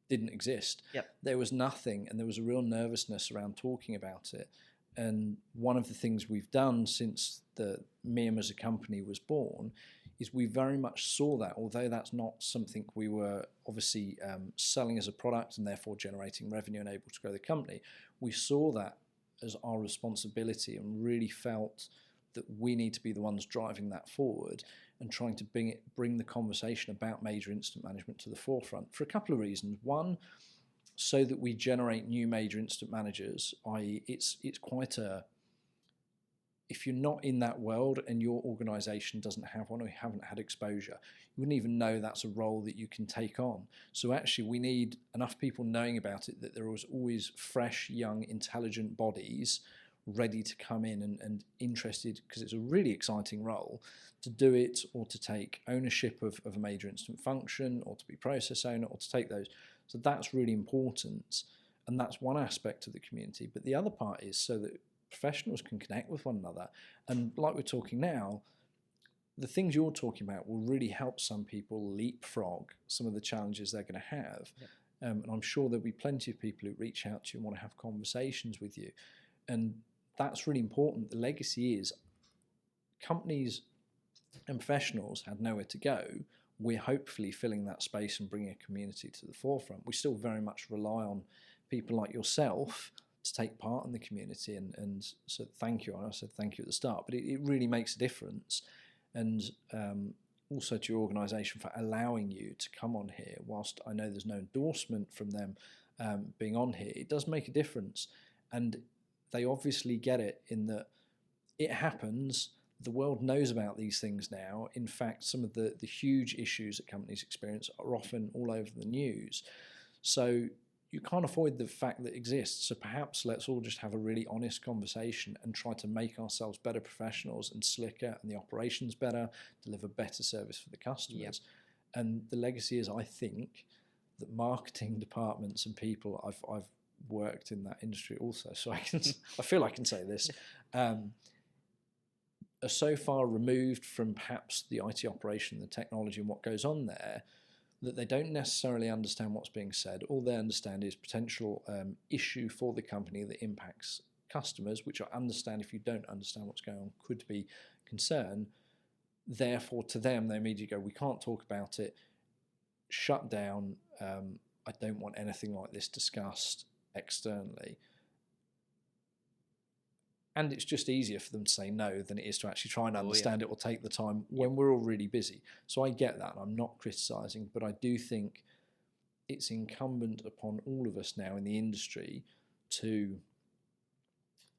didn't exist. There was nothing, and there was a real nervousness around talking about it. And one of the things we've done since the MIM as a company was born is we very much saw that, although that's not something we were obviously selling as a product and therefore generating revenue and able to grow the company, we saw that as our responsibility and really felt that we need to be the ones driving that forward and trying to bring the conversation about major incident management to the forefront for a couple of reasons. One, so that we generate new major incident managers, i.e. it's quite a, if you're not in that world and your organisation doesn't have one or you haven't had exposure, you wouldn't even know that's a role that you can take on. So actually we need enough people knowing about it that there is always fresh, young, intelligent bodies ready to come in and interested, because it's a really exciting role, to do it or to take ownership of a major incident function or to be process owner or to take those. So that's really important, and that's one aspect of the community. But the other part is so that professionals can connect with one another. And like we're talking now, the things you're talking about will really help some people leapfrog some of the challenges they're going to have. And I'm sure there'll be plenty of people who reach out to you and want to have conversations with you. And that's really important. The legacy is companies and professionals had nowhere to go. We're hopefully filling that space and bringing a community to the forefront. We still very much rely on people like yourself to take part in the community, and so thank you. I said thank you at the start, but it really makes a difference. And also to your organisation for allowing you to come on here. Whilst I know there's no endorsement from them being on here, it does make a difference. And they obviously get it in that it happens. The world knows about these things now. In fact, some of the huge issues that companies experience are often all over the news. So you can't avoid the fact that it exists. So perhaps let's all just have a really honest conversation and try to make ourselves better professionals and slicker, and the operations better, deliver better service for the customers. And the legacy is, I think, that marketing departments and people, I've worked in that industry also, so I feel I can say this, are so far removed from perhaps the IT operation, the technology and what goes on there, that they don't necessarily understand what's being said. All they understand is potential issue for the company that impacts customers, which I understand if you don't understand what's going on could be concern. Therefore, to them, they immediately go, we can't talk about it, shut down, I don't want anything like this discussed externally. And it's just easier for them to say no than it is to actually try and understand it or take the time when we're all really busy. So I get that, and I'm not criticising, but I do think it's incumbent upon all of us now in the industry to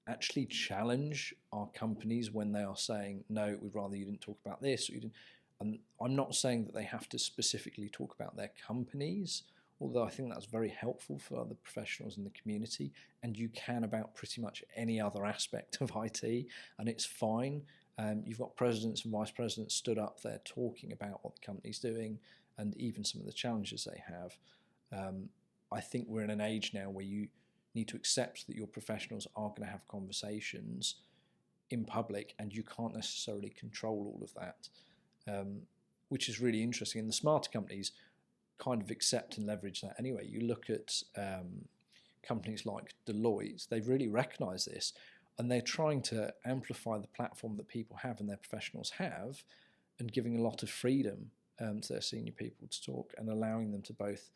actually challenge our companies when they are saying, no, we'd rather you didn't talk about this. Or you didn't. And I'm not saying that they have to specifically talk about their companies, although I think that's very helpful for other professionals in the community, and you can about pretty much any other aspect of IT, and it's fine. You've got presidents and vice presidents stood up there talking about what the company's doing and even some of the challenges they have. I think we're in an age now where you need to accept that your professionals are going to have conversations in public, and you can't necessarily control all of that, which is really interesting. And the smarter companies kind of accept and leverage that anyway. You look at companies like Deloitte, they've really recognized this, and they're trying to amplify the platform that people have and their professionals have, and giving a lot of freedom to their senior people to talk, and allowing them to both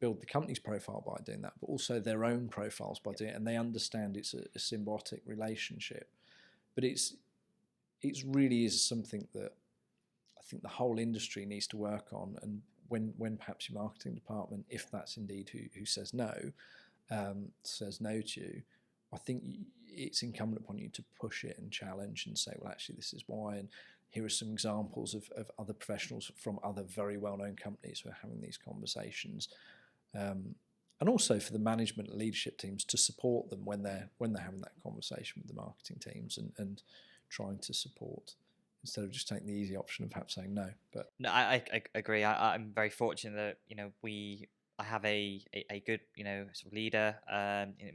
build the company's profile by doing that, but also their own profiles by doing it, and they understand it's a symbiotic relationship. But it's really is something that I think the whole industry needs to work on. And when perhaps your marketing department, if that's indeed who says no to you, I think it's incumbent upon you to push it and challenge and say, well, actually, this is why. And here are some examples of other professionals from other very well-known companies who are having these conversations. And also for the management and leadership teams to support them when they're having that conversation with the marketing teams and trying to support, instead of just taking the easy option of perhaps saying no. But no, I agree. I'm very fortunate that I have a good sort of leader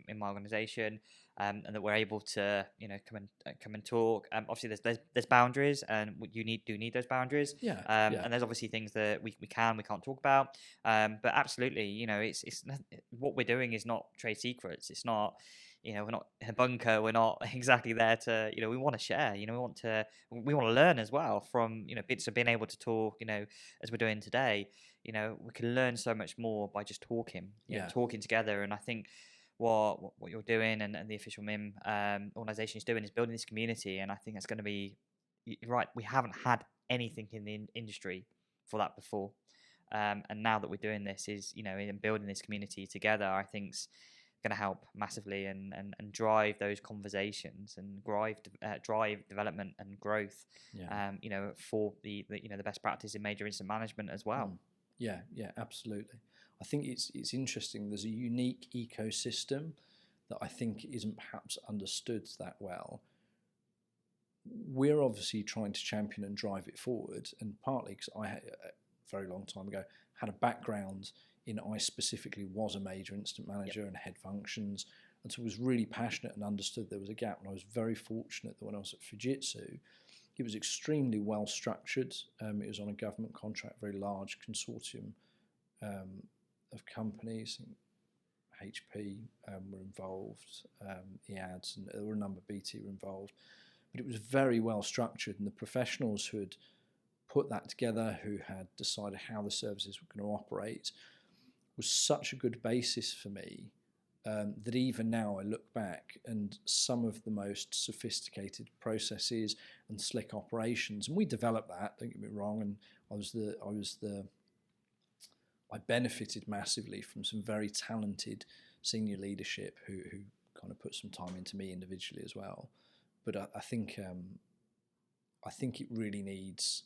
in my organisation, and that we're able to come and talk. Obviously, there's boundaries, and you do need those boundaries. Yeah. And there's obviously things that we can't talk about. But absolutely, it's what we're doing is not trade secrets. It's not. We're not in a bunker. We're not exactly there to. We want to share. We want to learn as well from bits of being able to talk. As we're doing today. We can learn so much more by just talking. Talking together. And I think what you're doing and the official MIM organisation is doing is building this community. And I think that's going to be right. We haven't had anything in the industry for that before. And now that we're doing this is in building this community together, I think's going to help massively and drive those conversations and drive development and growth. For the best practice in major incident management as well. Yeah, absolutely. I think it's interesting. There's a unique ecosystem that I think isn't perhaps understood that well. We're obviously trying to champion and drive it forward, and partly because I had, a very long time ago, had a background in, I specifically was a major incident manager and head functions, and so was really passionate and understood there was a gap. And I was very fortunate that when I was at Fujitsu, it was extremely well structured. It was on a government contract, very large consortium of companies. HP were involved, EADS, and there were a number of BT were involved. But it was very well structured, and the professionals who had put that together, who had decided how the services were going to operate, was such a good basis for me that even now I look back and some of the most sophisticated processes and slick operations, and we developed that, don't get me wrong, and I benefited massively from some very talented senior leadership who kind of put some time into me individually as well. But I think it really needs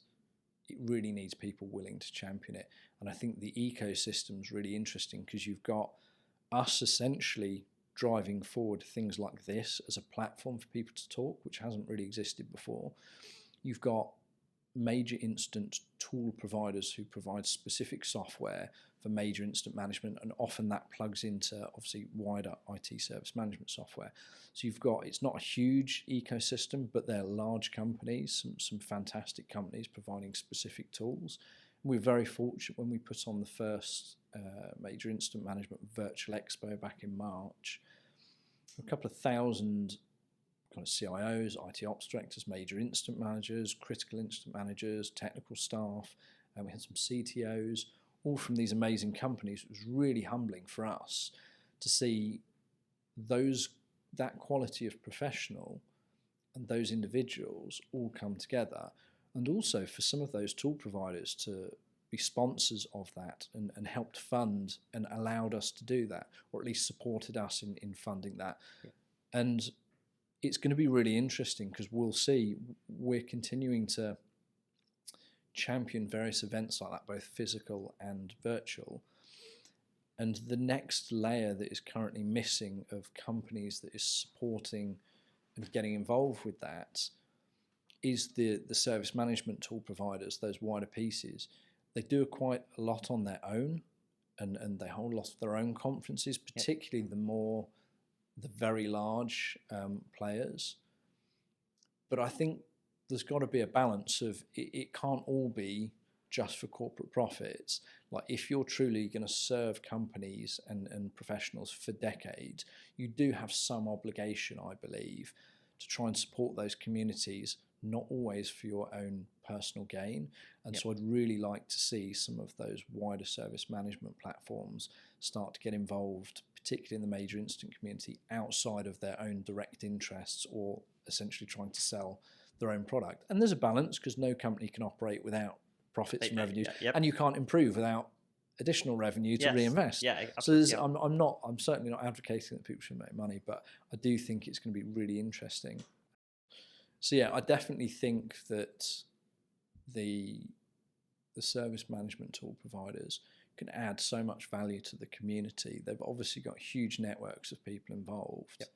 people willing to champion it. And I think the ecosystem's really interesting because you've got us essentially driving forward things like this as a platform for people to talk, which hasn't really existed before. You've got major incident tool providers who provide specific software for major incident management, and often that plugs into obviously wider IT service management software. So you've got, it's not a huge ecosystem, but they're large companies, some fantastic companies providing specific tools. We're very fortunate when we put on the first major incident management virtual expo back in March. A couple of thousand kind of CIOs, IT ops directors, major incident managers, critical incident managers, technical staff, and we had some CTOs, all from these amazing companies. It was really humbling for us to see that quality of professional and those individuals all come together, and also for some of those tool providers to be sponsors of that and helped fund and allowed us to do that, or at least supported us in funding that. Yeah. And it's going to be really interesting because we'll see, we're continuing to champion various events like that, both physical and virtual. And the next layer that is currently missing of companies that is supporting and getting involved with that is the service management tool providers, those wider pieces. They do quite a lot on their own, and they hold a lot of their own conferences, particularly the very large players. But I think there's got to be a balance of it can't all be just for corporate profits. Like if you're truly going to serve companies and professionals for decades, you do have some obligation, I believe, to try and support those communities, not always for your own personal gain. And so I'd really like to see some of those wider service management platforms start to get involved, particularly in the major incident community, outside of their own direct interests or essentially trying to sell their own product. And there's a balance because no company can operate without profits and revenues, Yep. and you can't improve without additional revenue to reinvest. Yeah, so I'm certainly not advocating that people should make money, but I do think it's going to be really interesting. So yeah, I definitely think that the service management tool providers can add so much value to the community. They've obviously got huge networks of people involved. Yep.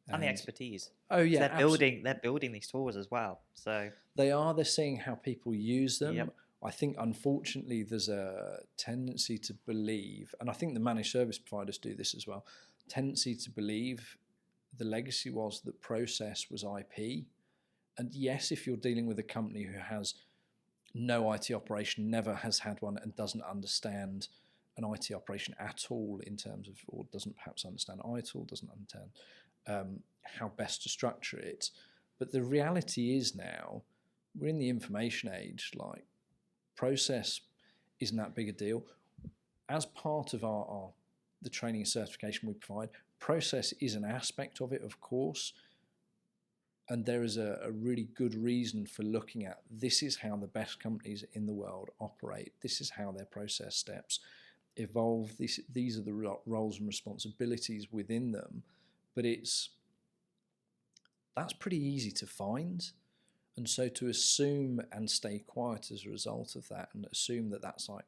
And the expertise. Oh yeah, they're building these tools as well. So they're seeing how people use them. Yep. I think unfortunately there's a tendency to believe, and I think the managed service providers do this as well, tendency to believe the legacy was that process was IP. And yes, if you're dealing with a company who has no IT operation, never has had one, and doesn't understand an IT operation at all in terms of, or doesn't perhaps understand ITIL, doesn't understand how best to structure it. But the reality is now, we're in the information age, like process isn't that big a deal. As part of the training and certification we provide, process is an aspect of it, of course, and there is a really good reason for looking at this is how the best companies in the world operate. This is how their process steps evolve. These are the roles and responsibilities within them. But that's pretty easy to find. And so to assume and stay quiet as a result of that, and assume that that's like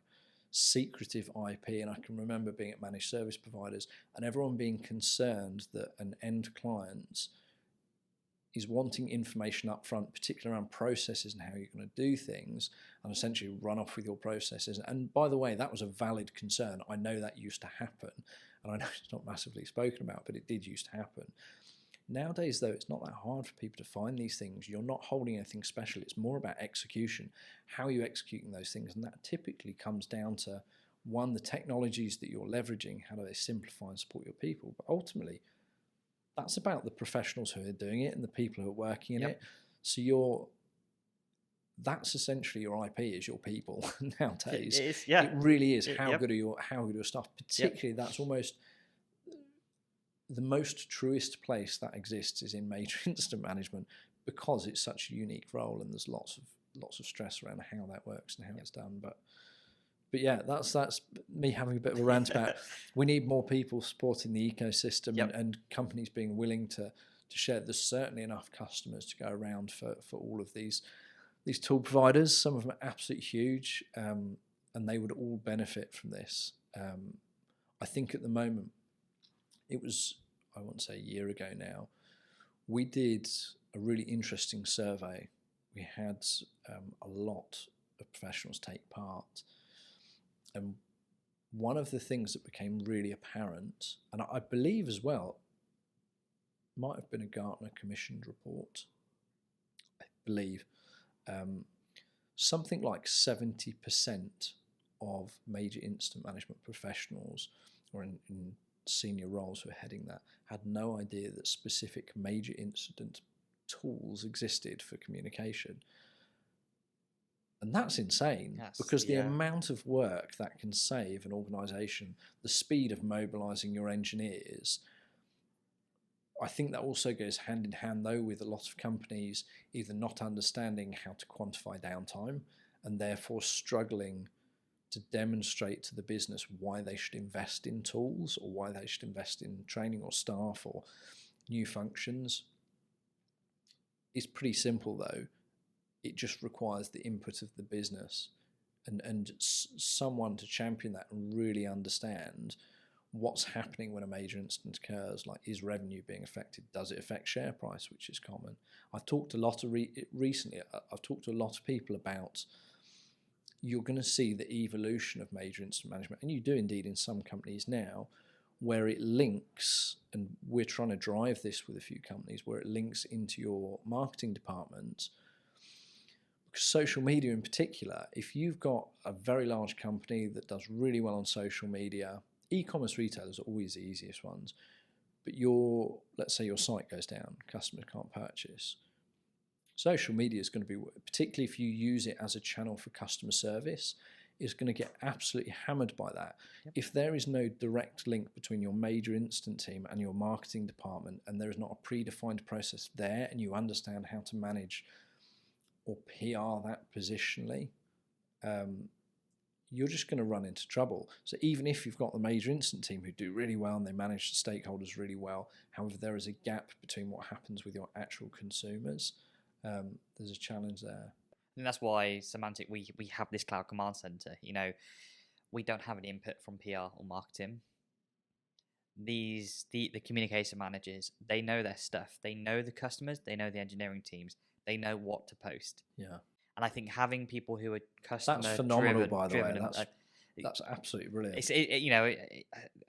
secretive IP, and I can remember being at managed service providers and everyone being concerned that an end client is wanting information up front, particularly around processes and how you're going to do things, and essentially run off with your processes. And by the way, that was a valid concern. I know that used to happen, and I know it's not massively spoken about, but it did used to happen. Nowadays, though, it's not that hard for people to find these things. You're not holding anything special. It's more about execution. How are you executing those things? And that typically comes down to, one, the technologies that you're leveraging. How do they simplify and support your people? But ultimately, that's about the professionals who are doing it and the people who are working in it. So that's essentially your IP, is your people nowadays. It is, yeah. It really is. How good are your staff? Particularly, that's almost the most truest place that exists is in major incident management, because it's such a unique role and there's lots of stress around how that works and how it's done. But yeah, that's me having a bit of a rant about we need more people supporting the ecosystem and companies being willing to share. There's certainly enough customers to go around for all of these tool providers. Some of them are absolutely huge, and they would all benefit from this. I think at the moment, it was, I want to say a year ago now, we did a really interesting survey. We had a lot of professionals take part. And one of the things that became really apparent, and I believe as well, might have been a Gartner commissioned report, I believe, something like 70% of major incident management professionals, or in senior roles who are heading that, had no idea that specific major incident tools existed for communication. And that's insane, because the amount of work that can save an organisation, the speed of mobilising your engineers, I think that also goes hand in hand, though, with a lot of companies either not understanding how to quantify downtime and therefore struggling to demonstrate to the business why they should invest in tools or why they should invest in training or staff or new functions. It's pretty simple, though. It just requires the input of the business and someone to champion that and really understand what's happening when a major incident occurs. Like, is revenue being affected? Does it affect share price, which is common? I've talked a lot recently. I've talked to a lot of people about, you're going to see the evolution of major incident management, and you do indeed in some companies now, where it links, and we're trying to drive this with a few companies, where it links into your marketing department. Because social media in particular, if you've got a very large company that does really well on social media, e-commerce retailers are always the easiest ones, but let's say your site goes down, customers can't purchase. Social media is going to be, particularly if you use it as a channel for customer service, is going to get absolutely hammered by that. If there is no direct link between your major incident team and your marketing department, and there is not a predefined process there, and you understand how to manage or PR that positionally, you're just going to run into trouble. So even if you've got the major incident team who do really well and they manage the stakeholders really well, however, there is a gap between what happens with your actual consumers. There's a challenge there. And that's why Symantec, we have this cloud command center. You know, we don't have any input from PR or marketing. The communication managers, they know their stuff. They know the customers. They know the engineering teams. They know what to post. Yeah. And I think having people who are customer That's phenomenal, driven, by the way. and, That's absolutely brilliant. It's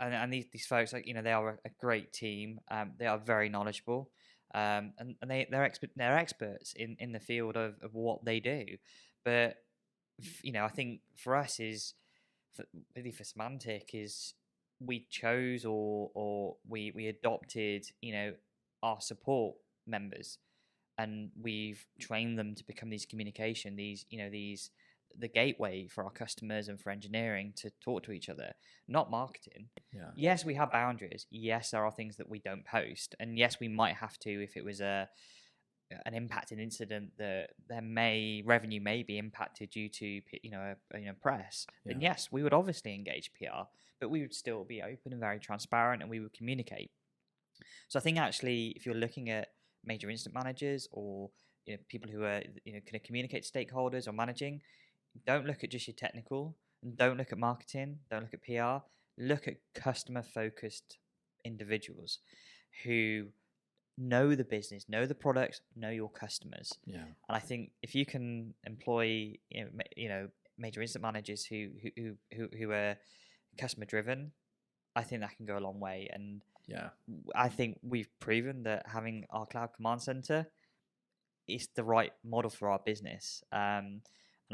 and these folks, like, they are a great team. They are very knowledgeable, and they're experts in the field of what they do. But I think for us really for Symantec is we chose or we adopted our support members, and we've trained them to become these communication, the gateway for our customers and for engineering to talk to each other, not marketing. Yeah. Yes, we have boundaries. Yes, there are things that we don't post, and yes, we might have to if it was an impacted incident that revenue may be impacted due to press. Then yes, we would obviously engage PR, but we would still be open and very transparent, and we would communicate. So I think actually, if you're looking at major incident managers or people who are going to communicate to stakeholders or managing, don't look at just your technical, and don't look at marketing, don't look at PR. Look at customer focused individuals who know the business, know the products, know your customers. Yeah. And I think if you can employ major incident managers who are customer driven, I think that can go a long way. And yeah, I think we've proven that having our cloud command center is the right model for our business. And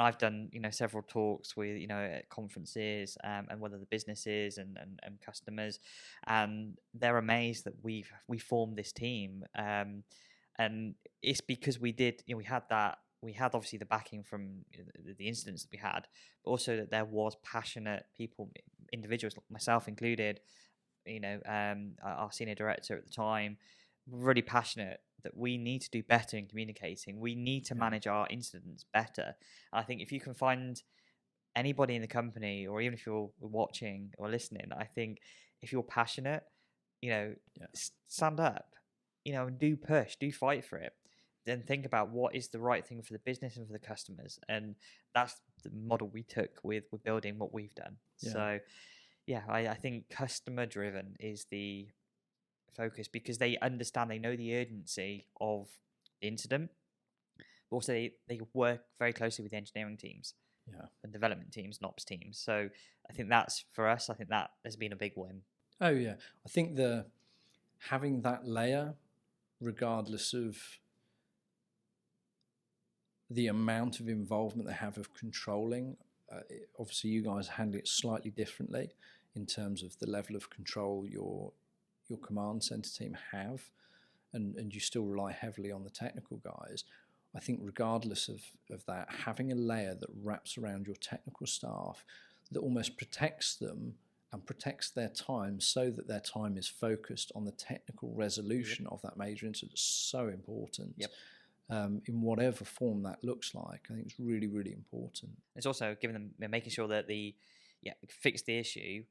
I've done several talks with at conferences and whether the businesses and customers, and they're amazed that we formed this team. And it's because we did we had obviously the backing from the incidents that we had, but also that there was passionate people, individuals, myself included, our senior director at the time, really passionate that we need to do better in communicating. We need to manage our incidents better. And I think if you can find anybody in the company, or even if you're watching or listening, I think if you're passionate, stand up, and do push, do fight for it. Then think about what is the right thing for the business and for the customers. And that's the model we took with building what we've done. Yeah. So I think customer driven is the focus, because they understand, they know the urgency of the incident, but also they work very closely with the engineering teams and development teams and ops teams. So I think that's, for us, I think that has been a big win. Oh yeah, I think having that layer, regardless of the amount of involvement they have of controlling, obviously you guys handle it slightly differently in terms of the level of control your command center team have, and you still rely heavily on the technical guys. I think regardless of that, having a layer that wraps around your technical staff that almost protects them and protects their time, so that their time is focused on the technical resolution of that major incident, is so important. In whatever form that looks like, I think it's really, really important. It's also giving them, making sure that fix the issue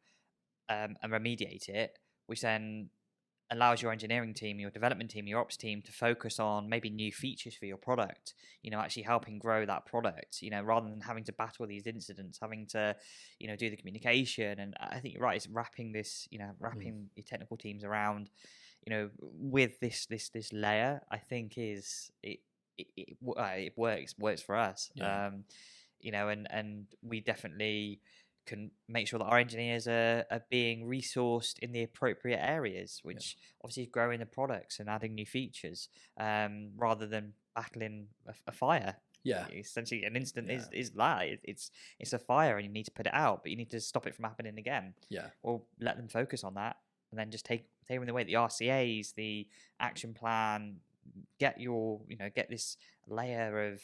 and remediate it, which then allows your engineering team, your development team, your ops team to focus on maybe new features for your product, actually helping grow that product, rather than having to battle these incidents, having to, do the communication. And I think you're right, it's wrapping this, wrapping your technical teams around, with this layer, I think it works for us. And we definitely can make sure that our engineers are being resourced in the appropriate areas, which obviously is growing the products and adding new features, rather than battling a fire. Essentially an incident is that it's a fire, and you need to put it out, but you need to stop it from happening again. Or let them focus on that, and then just take them away, the RCAs, the action plan, get this layer of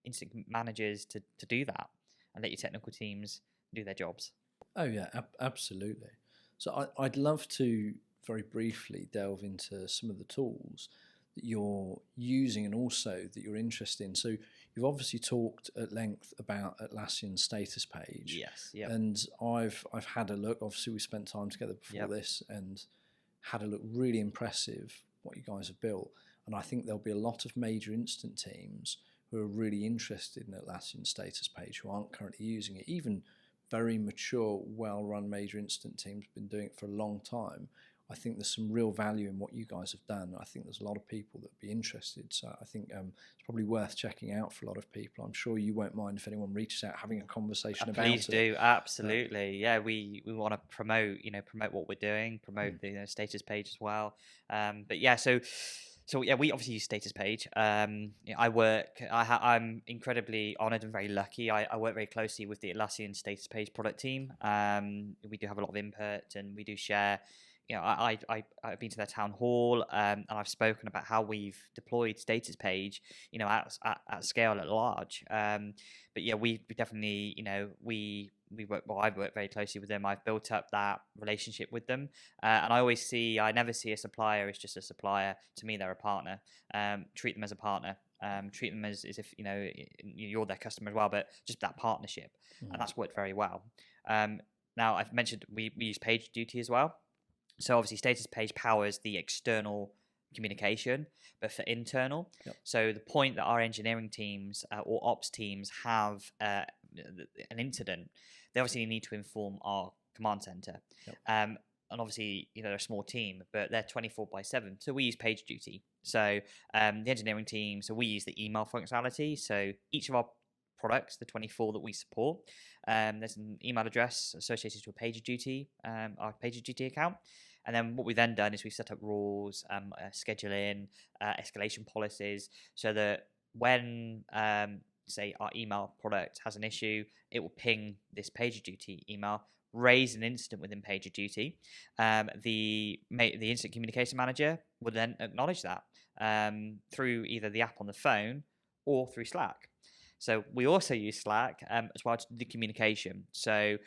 incident managers to do that, and let your technical teams do their jobs. Oh yeah, absolutely. So I'd love to very briefly delve into some of the tools that you're using and also that you're interested in. So you've obviously talked at length about Atlassian's status page. Yes. Yeah. And I've had a look. Obviously, we spent time together before this and had a look. Really impressive what you guys have built. And I think there'll be a lot of major incident teams who are really interested in Atlassian status page who aren't currently using it. Even very mature, well-run major incident teams have been doing it for a long time. I think there's some real value in what you guys have done. I think there's a lot of people that would be interested. So I think it's probably worth checking out for a lot of people. I'm sure you won't mind if anyone reaches out having a conversation about it. Please do, absolutely. Yeah, we want to promote what we're doing, promote the status page as well. But yeah, so yeah, we obviously use status page. I'm incredibly honoured and very lucky. I work very closely with the Atlassian status page product team. We do have a lot of input, and we do share. I've been to their town hall, and I've spoken about how we've deployed status page, at scale, at large. But yeah, we definitely, we work. Well, I've worked very closely with them. I've built up that relationship with them, and I never see a supplier as just a supplier. To me, they're a partner. Treat them as a partner. Treat them as if you're their customer as well. But just that partnership, and that's worked very well. Now I've mentioned we use PagerDuty as well. So obviously status page powers the external communication, but for internal. Yep. So the point that our engineering teams or ops teams have an incident, they obviously need to inform our command center. Yep. And obviously, they're a small team, but they're 24/7. So we use PagerDuty. So the engineering team, so we use the email functionality. So each of our products, the 24 that we support, there's an email address associated to a PagerDuty, our PagerDuty account. And then what we've then done is we've set up rules, scheduling, escalation policies, so that when, say, our email product has an issue, it will ping this PagerDuty email, raise an incident within PagerDuty. The incident communication manager will then acknowledge that through either the app on the phone or through Slack. So we also use Slack as well to do the communication. So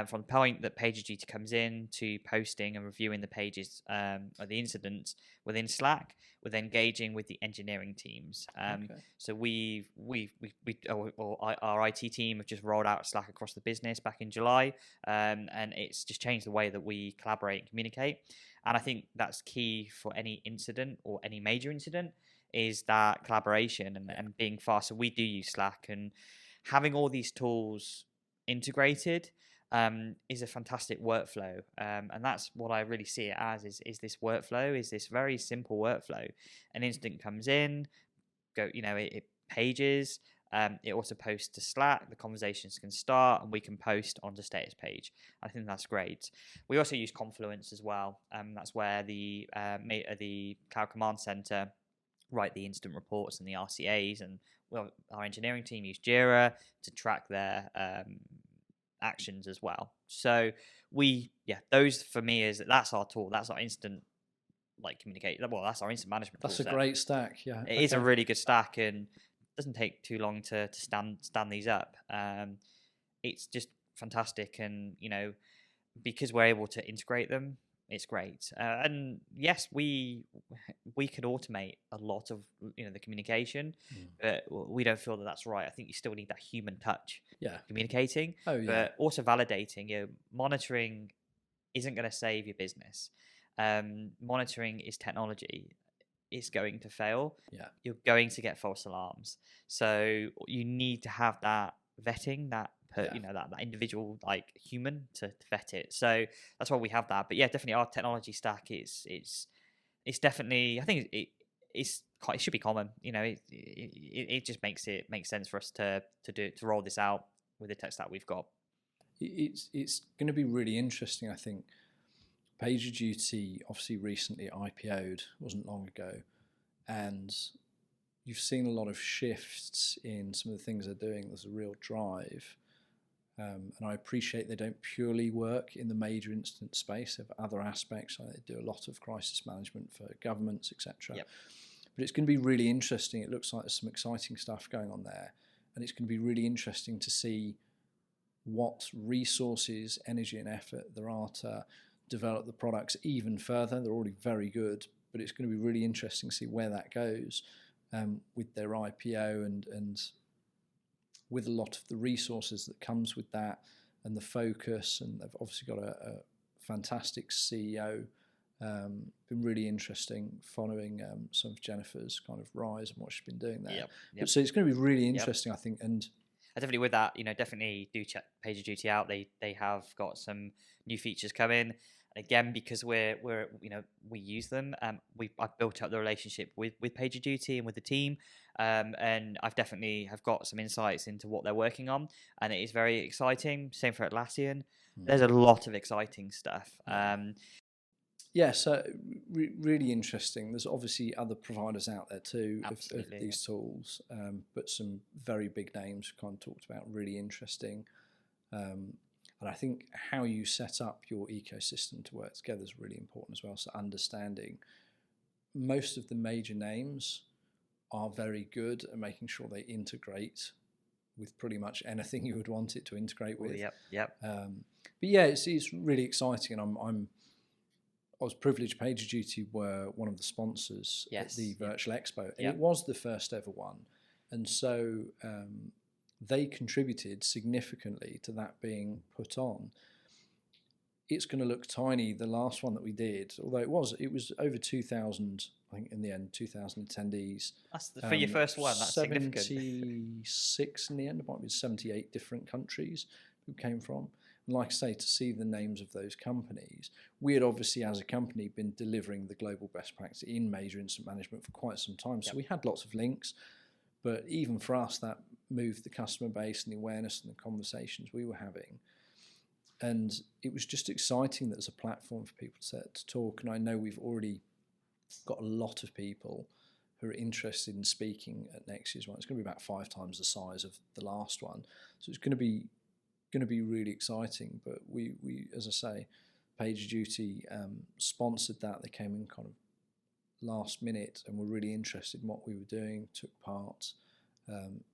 from the point that PagerDuty comes in to posting and reviewing the pages or the incidents within Slack, we're then engaging with the engineering teams. So our IT team have just rolled out Slack across the business back in July, and it's just changed the way that we collaborate and communicate. And I think that's key for any incident or any major incident, is that collaboration and being fast. So we do use Slack, and having all these tools integrated is a fantastic workflow. And that's what I really see it as, is this workflow, is this very simple workflow. An incident comes in, it pages, it also posts to Slack, the conversations can start, and we can post onto status page. I think that's great. We also use Confluence as well. That's where the Cloud Command Center write the incident reports and the RCAs, and our engineering team use Jira to track their actions as well. So those for me that's our tool. That's our instant communicate. Well, that's our instant management. That's a great stack. Yeah, it is a really good stack, and it doesn't take too long to stand these up. It's just fantastic, and because we're able to integrate them, it's great. And yes, we could automate a lot of the communication, but we don't feel that that's right. I think you still need that human touch. Communicating. But also validating. Monitoring isn't going to save your business. Monitoring is technology. It's going to fail. You're going to get false alarms. So you need to have that vetting, that individual human to vet it. So that's why we have that. But yeah, definitely our technology stack is definitely, I think it should be common. It just makes sense for us to roll this out with the tech stack we've got. It's going to be really interesting. I think PagerDuty obviously recently IPO'd, wasn't long ago, and you've seen a lot of shifts in some of the things they're doing. There's a real drive. And I appreciate they don't purely work in the major incident space. They have other aspects. They do a lot of crisis management for governments, etc. But it's going to be really interesting. It looks like there's some exciting stuff going on there. And it's going to be really interesting to see what resources, energy and effort there are to develop the products even further. They're already very good, but it's going to be really interesting to see where that goes with their IPO and with a lot of the resources that comes with that and the focus. And they've obviously got a fantastic CEO. Been really interesting following some of Jennifer's kind of rise and what she's been doing there. Yep. So it's going to be really interesting, I think. And definitely with that, definitely do check PagerDuty out. They have got some new features coming. Again, because we use them. I've built up the relationship with PagerDuty and with the team, and I've definitely have got some insights into what they're working on, and it is very exciting. Same for Atlassian. There's a lot of exciting stuff. So really interesting. There's obviously other providers out there too of these tools, but some very big names kind of talked about, really interesting. And I think how you set up your ecosystem to work together is really important as well. So understanding most of the major names are very good at making sure they integrate with pretty much anything you would want it to integrate with. But yeah, it's really exciting, and I was privileged. PagerDuty were one of the sponsors at the Virtual Expo, and it was the first ever one, and so they contributed significantly to that being put on. It's going to look tiny, the last one that we did, although it was over 2,000, I think in the end, 2,000 attendees. That's for your first one, that's 76 significant. In the end, it might be 78 different countries who came from. And like I say, to see the names of those companies, we had obviously as a company been delivering the global best practice in major incident management for quite some time. So we had lots of links, but even for us, that moved the customer base and the awareness and the conversations we were having. And it was just exciting that there's a platform for people to talk. And I know we've already got a lot of people who are interested in speaking at next year's one. It's going to be about 5 times the size of the last one. So it's going to be really exciting. But we as I say, PagerDuty sponsored that. They came in kind of last minute and were really interested in what we were doing, took part.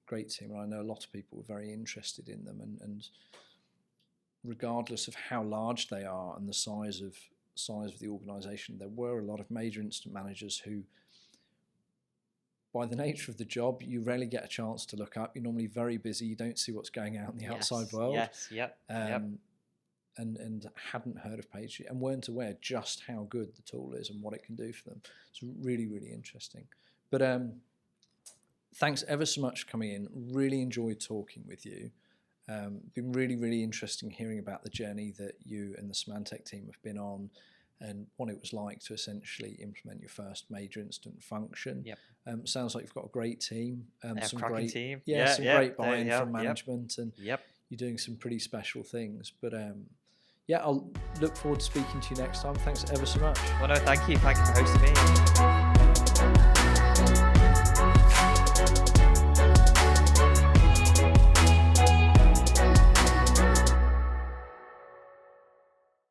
Great team, and I know a lot of people were very interested in them, and regardless of how large they are and the size of the organisation, there were a lot of major incident managers who, by the nature of the job, you rarely get a chance to look up. You're normally very busy, you don't see what's going out in the outside world. And hadn't heard of PagerDuty and weren't aware just how good the tool is and what it can do for them. It's really, really interesting. But thanks ever so much for coming in. Really enjoyed talking with you. Been really, really interesting hearing about the journey that you and the Symantec team have been on and what it was like to essentially implement your first major incident function. Sounds like you've got a great team. Some great team. Some great buy-in from management, and you're doing some pretty special things. But I'll look forward to speaking to you next time. Thanks ever so much. Well, no, thank you. Thank you for hosting me.